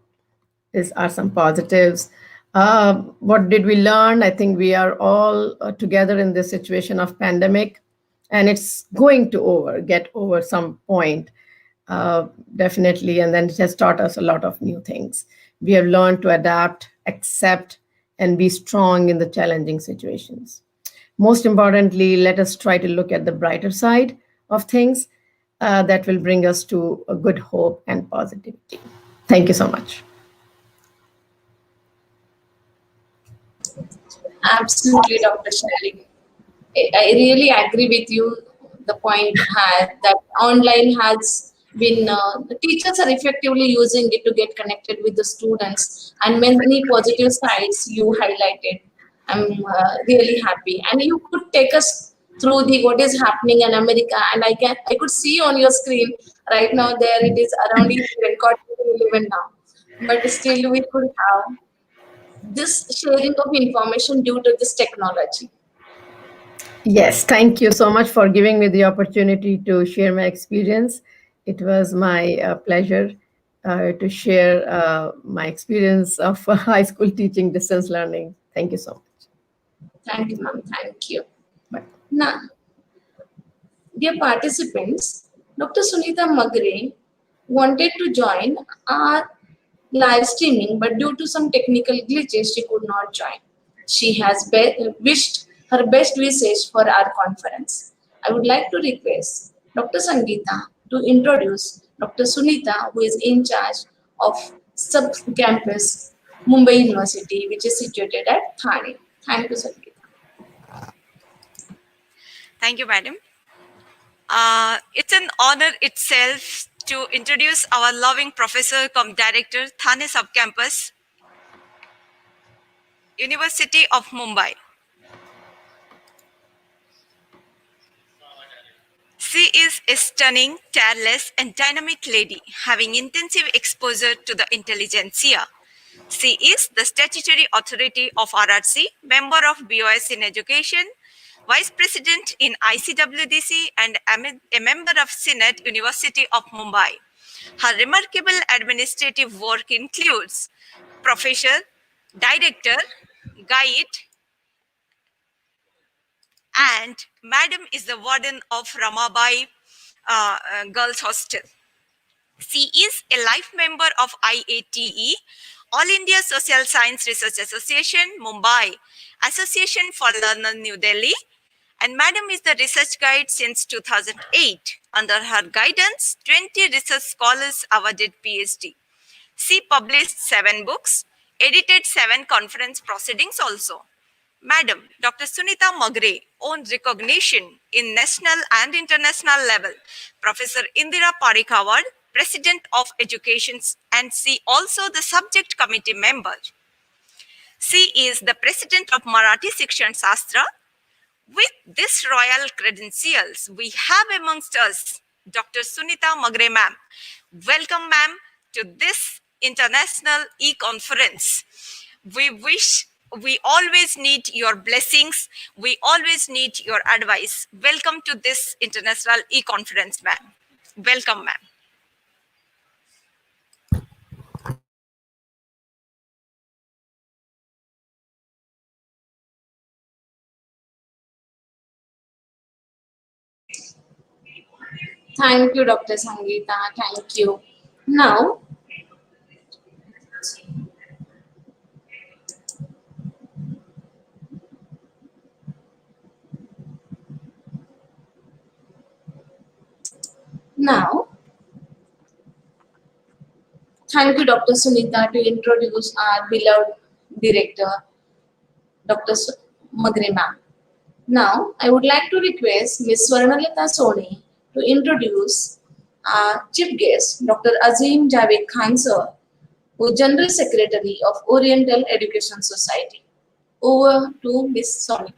is are some positives. What did we learn? I think we are all together in this situation of pandemic, and it's going to get over some point, definitely. And then it has taught us a lot of new things. We have learned to adapt, accept, and be strong in the challenging situations. Most importantly, let us try to look at the brighter side of things that will bring us to a good hope and positivity. Thank you so much.
Absolutely, Dr. Shali. I really agree with you. The point has that online has been the teachers are effectively using it to get connected with the students, and many positive sides you highlighted. I'm really happy, and you could take us through the what is happening in America, and I could see on your screen right now there it is around 11 now, but still we could have this sharing of information due to this technology.
Yes, thank you so much for giving me the opportunity to share my experience. It was my pleasure to share my experience of high school teaching distance learning. Thank you so much.
Thank you, ma'am. Thank you.
Bye.
Now, dear participants, Dr. Sunita Magre wanted to join our live streaming, but due to some technical glitches, she could not join. She has wished her best wishes for our conference. I would like to request Dr. Sangeeta to introduce Dr. Sunita, who is in charge of sub-campus Mumbai University, which is situated at Thane. Thank you, Sangeeta.
Thank you, madam. It's an honor itself to introduce our loving professor cum director, Thane Subcampus, University of Mumbai. She is a stunning, tireless, and dynamic lady, having intensive exposure to the intelligentsia. She is the statutory authority of RRC, member of BOS in Education, Vice President in ICWDC, and a member of Senate University of Mumbai. Her remarkable administrative work includes professor, director, guide, and Madam is the warden of Ramabai Girls Hostel. She is a life member of IATE, All India Social Science Research Association, Mumbai, Association for Learner, New Delhi, and Madam is the research guide since 2008. Under her guidance, 20 research scholars awarded PhD. She published 7 books, edited 7 conference proceedings also. Madam Dr. Sunita Magre owns recognition in national and international level. Professor Indira Parikh Award, President of Education, and she also the subject committee member. She is the President of Marathi Shikshan Shastra. With these royal credentials, we have amongst us Dr. Sunita Magre ma'am. Welcome ma'am to this international e-conference. We always need your blessings. We always need your advice. Welcome to this international e-conference, ma'am. Welcome, ma'am.
Thank you, Dr. Sangeeta. Thank you. Now, now, thank you, Dr. Sunita, to introduce our beloved director, Dr. Magre ma'am. Now, I would like to request Ms. Swarnalata Soni to introduce our chief guest, Dr. Azim Javed Khan sir, who is General Secretary of Oriental Education Society. Over to Ms. Soni.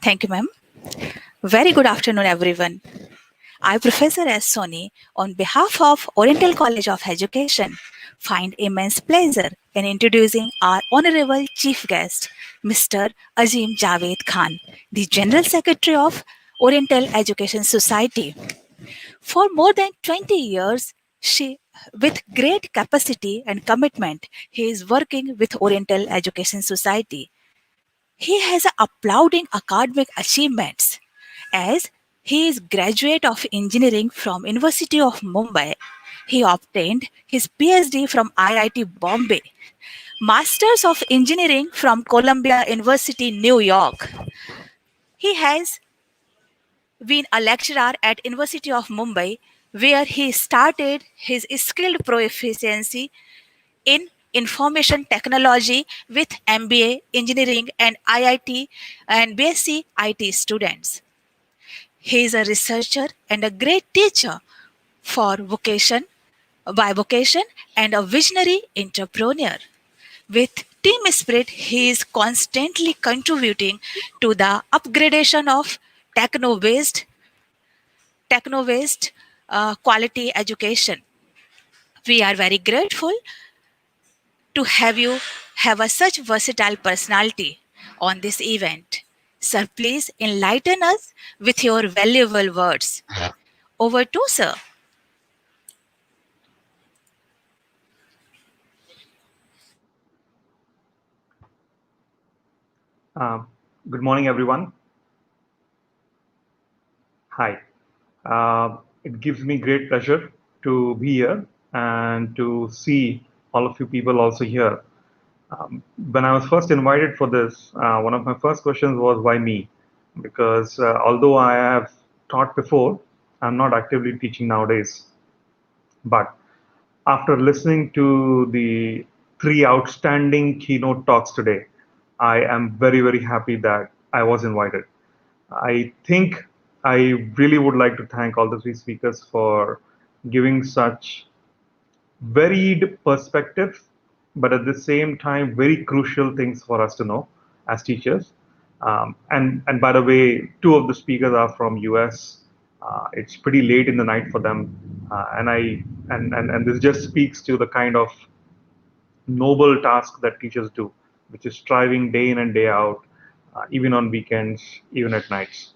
Thank you, ma'am. Very good afternoon, everyone. I, Professor S. Soni, on behalf of Oriental College of Education, find immense pleasure in introducing our honorable chief guest, Mr. Azim Javed Khan, the General Secretary of Oriental Education Society. For more than 20 years, with great capacity and commitment, he is working with Oriental Education Society. He has applauding academic achievements as he is graduate of engineering from University of Mumbai. He obtained his PhD from IIT Bombay, Masters of Engineering from Columbia University, New York. He has been a lecturer at University of Mumbai, where he started his skilled proficiency in information technology with MBA engineering and IIT and BSc IT students. He is a researcher and a great teacher for vocation, by vocation, and a visionary entrepreneur. With team spirit, he is constantly contributing to the upgradation of techno-based techno-based quality education. We are very grateful to have you have a such versatile personality on this event. Sir, please enlighten us with your valuable words. Over to sir.
Uh, Good morning, everyone. Hi. It gives me great pleasure to be here and to see all of you people also here. When I was first invited for this, one of my first questions was why me? Because although I have taught before, I'm not actively teaching nowadays. But after listening to the three outstanding keynote talks today, I am very, very happy that I was invited. I think I really would like to thank all the three speakers for giving such varied perspective, but at the same time, very crucial things for us to know as teachers. And by the way, two of the speakers are from US. It's pretty late in the night for them, and this just speaks to the kind of noble task that teachers do, which is striving day in and day out, even on weekends, even at nights.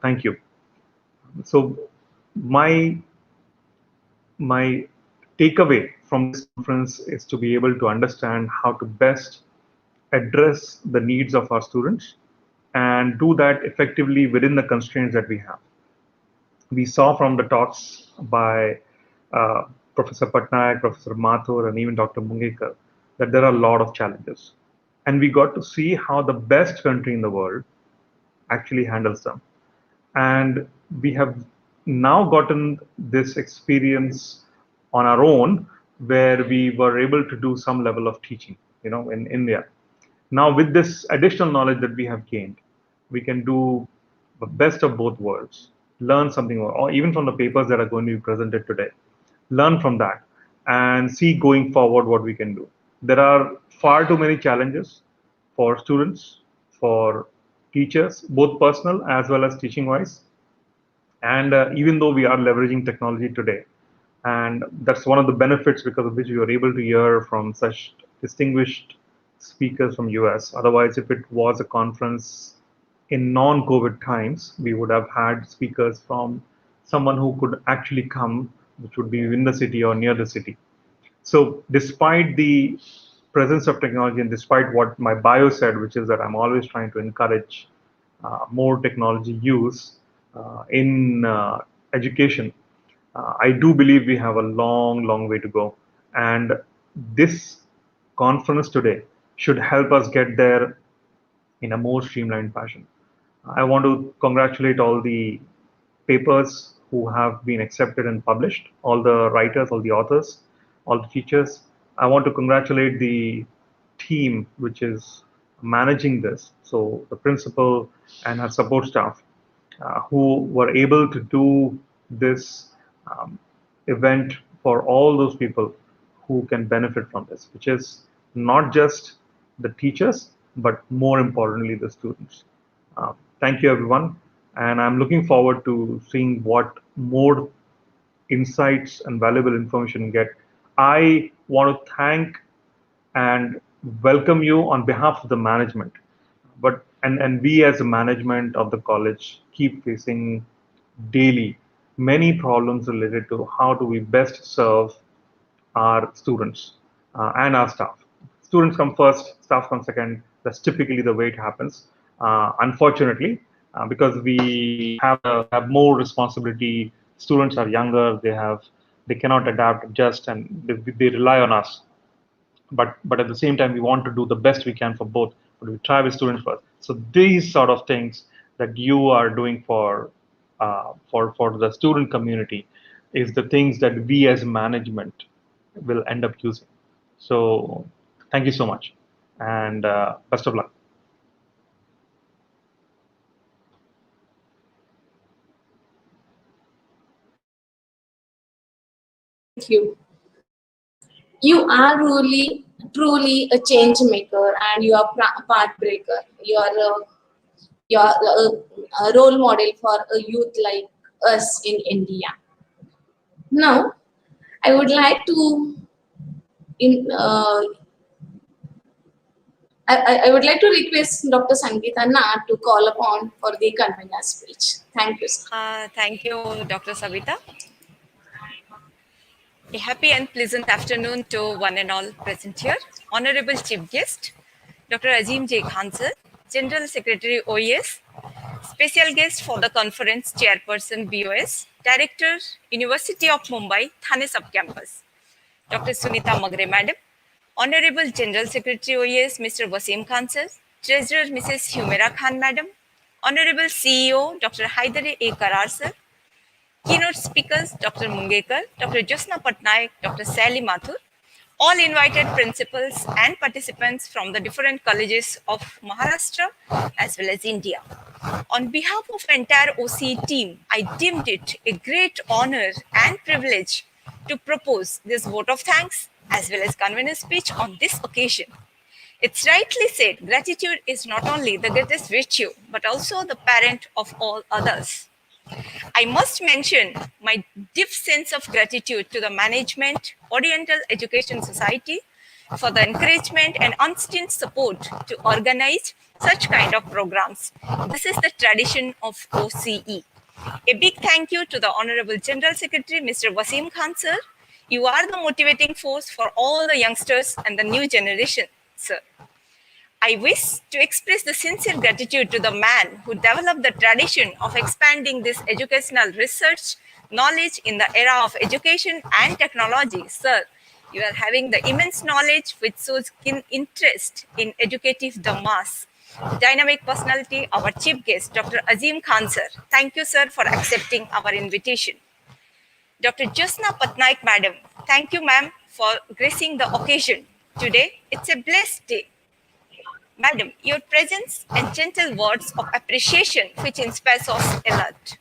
Thank you. So my my takeaway from this conference is to be able to understand how to best address the needs of our students and do that effectively within the constraints that we have. We saw from the talks by uh, Professor Patnaik, Professor Mathur, and even Dr. Mungekar that there are a lot of challenges. And we got to see how the best country in the world actually handles them. And we have now gotten this experience on our own where we were able to do some level of teaching, in India. Now, with this additional knowledge that we have gained, we can do the best of both worlds, learn something, or even from the papers that are going to be presented today, learn from that and see going forward what we can do. There are far too many challenges for students, for teachers, both personal as well as teaching wise. And even though we are leveraging technology today, and that's one of the benefits because of which we were able to hear from such distinguished speakers from US. Otherwise, if it was a conference in non-COVID times, we would have had speakers from someone who could actually come, which would be in the city or near the city. So despite the presence of technology and despite what my bio said, which is that I'm always trying to encourage more technology use in education, I do believe we have a long, long way to go. And this conference today should help us get there in a more streamlined fashion. I want to congratulate all the papers who have been accepted and published, all the writers, all the authors, all the teachers. I want to congratulate the team which is managing this. So the principal and her support staff who were able to do this um, event for all those people who can benefit from this, which is not just the teachers, but more importantly, the students. Thank you, everyone. And I'm looking forward to seeing what more insights and valuable information you get. I want to thank and welcome you on behalf of the management. But and we as a management of the college keep facing daily many problems related to how do we best serve our students and our staff. Students come first, staff come second. That's typically the way it happens. Unfortunately, because we have more responsibility. Students are younger. They cannot adapt, adjust, and they rely on us. But at the same time, we want to do the best we can for both. But we try with students first. So these sort of things that you are doing for the student community is the things that we as management will end up using. So thank you so much, and best of luck.
Thank you. You are truly a change maker, and you are path breaker. You are a role model for a youth like us in India. Now, I would like to in I would like to request Dr. Sangeeta Na to call upon for the convener speech. Thank you, sir.
Thank you, Dr. Savita. A happy and pleasant afternoon to one and all present here. Honorable Chief Guest, Dr. Azim J. Khan, sir, General Secretary OES, Special Guest for the Conference Chairperson BOS, Director, University of Mumbai, Thane Subcampus, Dr. Sunita Magre, Madam, Honorable General Secretary OES, Mr. Wasim Khan, sir, Treasurer Mrs. Humera Khan, Madam, Honorable CEO, Dr. Haidar A. Karar, sir, Keynote speakers Dr. Mungekar, Dr. Josna Patnaik, Dr. Sally Mathur, all invited principals and participants from the different colleges of Maharashtra as well as India. On behalf of entire OC team, I deemed it a great honor and privilege to propose this vote of thanks as well as convener speech on this occasion. It's rightly said, gratitude is not only the greatest virtue, but also the parent of all others. I must mention my deep sense of gratitude to the management, Oriental Education Society, for the encouragement and unstinted support to organize such kind of programs. This is the tradition of OCE. A big thank you to the Honorable General Secretary, Mr. Wasim Khan, sir. You are the motivating force for all the youngsters and the new generation, sir. I wish to express the sincere gratitude to the man who developed the tradition of expanding this educational research knowledge in the era of education and technology. Sir, you are having the immense knowledge which shows keen interest in educative the mass. Dynamic personality, our chief guest, Dr. Azim Khan, sir. Thank you, sir, for accepting our invitation. Dr. Josna Patnaik, madam. Thank you, ma'am, for gracing the occasion. Today, it's a blessed day. Madam, your presence and gentle words of appreciation which inspires us a lot.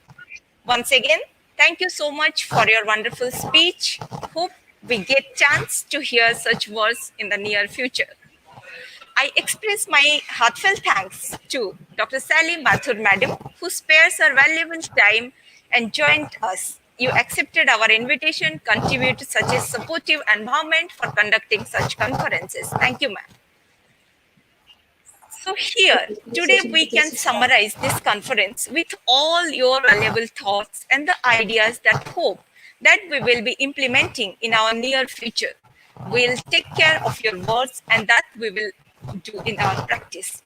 Once again, thank you so much for your wonderful speech. Hope we get chance to hear such words in the near future. I express my heartfelt thanks to Dr. Sally Mathur, madam, who spares her valuable time and joined us. You accepted our invitation, contribute to such a supportive environment for conducting such conferences. Thank you, ma'am. So here, today we can summarize this conference with all your valuable thoughts and the ideas that hope that we will be implementing in our near future. We'll take care of your words and that we will do in our practice.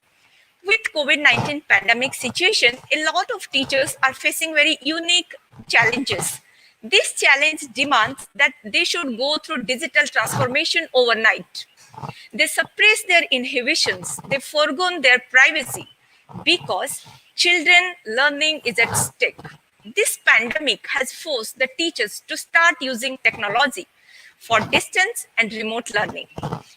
With COVID-19 pandemic situation, a lot of teachers are facing very unique challenges. This challenge demands that they should go through digital transformation overnight. They suppress their inhibitions, they forego their privacy because children learning is at stake. This pandemic has forced the teachers to start using technology for distance and remote learning.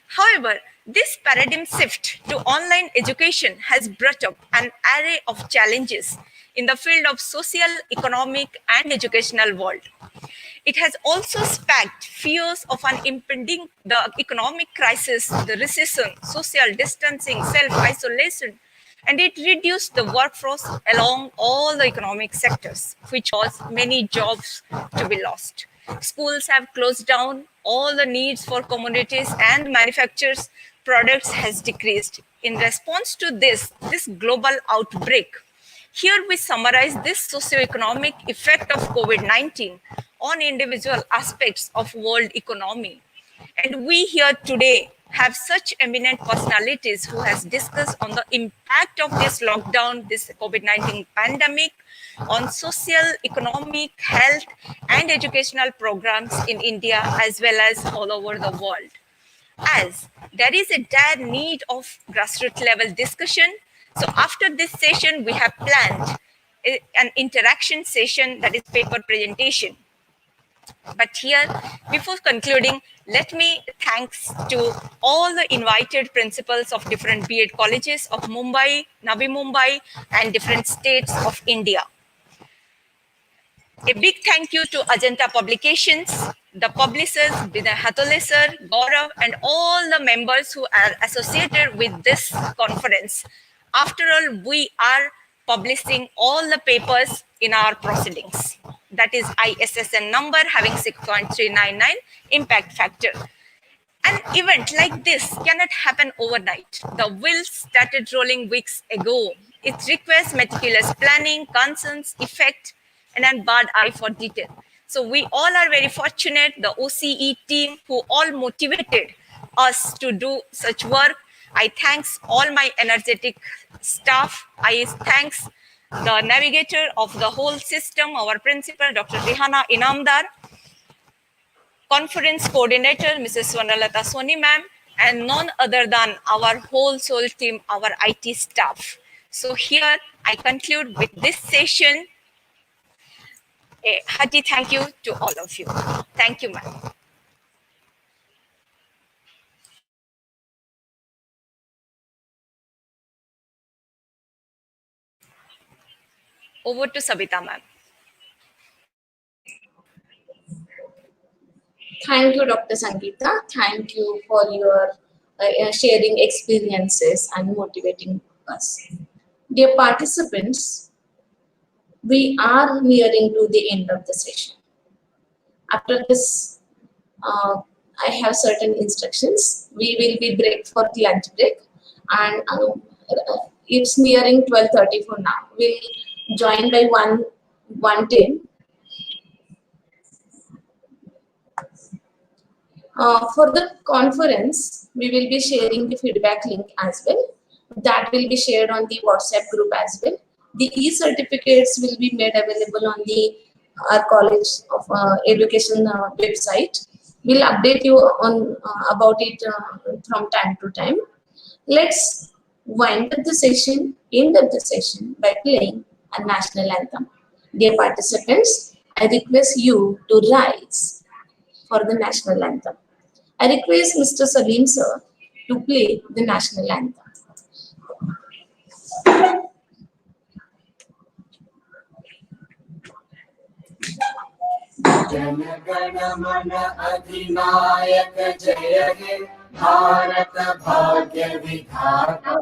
However, this paradigm shift to online education has brought up an array of challenges in the field of social, economic, and educational world. It has also sparked fears of an impending the economic crisis, the recession, social distancing, self-isolation, and it reduced the workforce along all the economic sectors, which caused many jobs to be lost. Schools have closed down, all the needs for commodities and manufacturers products has decreased. In response to this global outbreak, here we summarize this socioeconomic effect of COVID-19 on individual aspects of world economy. And we here today have such eminent personalities who has discussed on the impact of this lockdown, this COVID-19 pandemic on social, economic, health, and educational programs in India as well as all over the world. As there is a dire need of grassroots level discussion, so after this session, we have planned an interaction session, that is paper presentation. But here, before concluding, let me thanks to all the invited principals of different B.Ed colleges of Mumbai, Navi Mumbai, and different states of India. A big thank you to Ajanta Publications, the publishers, Binay Hatole sir, Gaurav, and all the members who are associated with this conference. After all, we are publishing all the papers in our proceedings. That is ISSN number having 6.399 impact factor. An event like this cannot happen overnight. The wheels started rolling weeks ago. It requires meticulous planning, concerns, effect, and a bad eye for detail. So we all are very fortunate, the OCE team who all motivated us to do such work. I thanks all my energetic staff. I thanks the navigator of the whole system, our principal, Dr. Rihana Inamdar, conference coordinator, Mrs. Swarnalata Soni ma'am, and none other than our whole soul team, our IT staff. So here I conclude with this session. A hearty thank you to all of you. Thank you, ma'am. Over to Sabita, ma'am.
Thank you, Dr. Sangeeta. Thank you for your sharing experiences and motivating us. Dear participants, we are nearing to the end of the session. After this, I have certain instructions. We will be break for the lunch break, and it's nearing 12:30 for now. We'll join by 1:10. For the conference, we will be sharing the feedback link as well. That will be shared on the WhatsApp group as well. The e-certificates will be made available on the our College of Education website. We'll update you on about it from time to time. Let's wind up the session, end up the session by playing a national anthem. Dear participants, I request you to rise for the national anthem. I request Mr. Salim sir to play the national anthem.
Jana Gana मन अधिनायक जय हे भारत भाग्य विधाता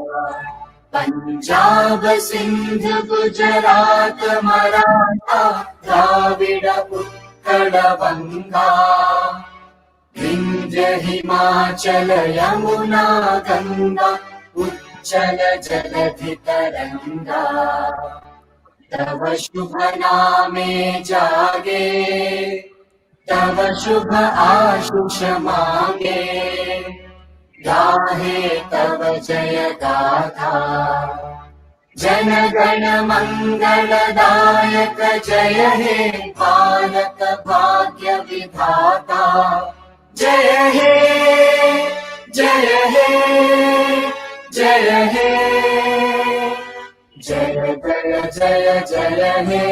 पंजाब सिंध गुजरात मराठा द्राविड उत्कल बंगा विंध्य हिमाचल यमुना गंगा उच्चल जलधि तरंगा तव शुभ नामे जागे तव शुभ आशीष मांगे गाहे तव जय गाथा जन गण मंगलदायक जय हे भारत भाग्य विधाता जय हे जय हे जय हे जय जय जय जय हे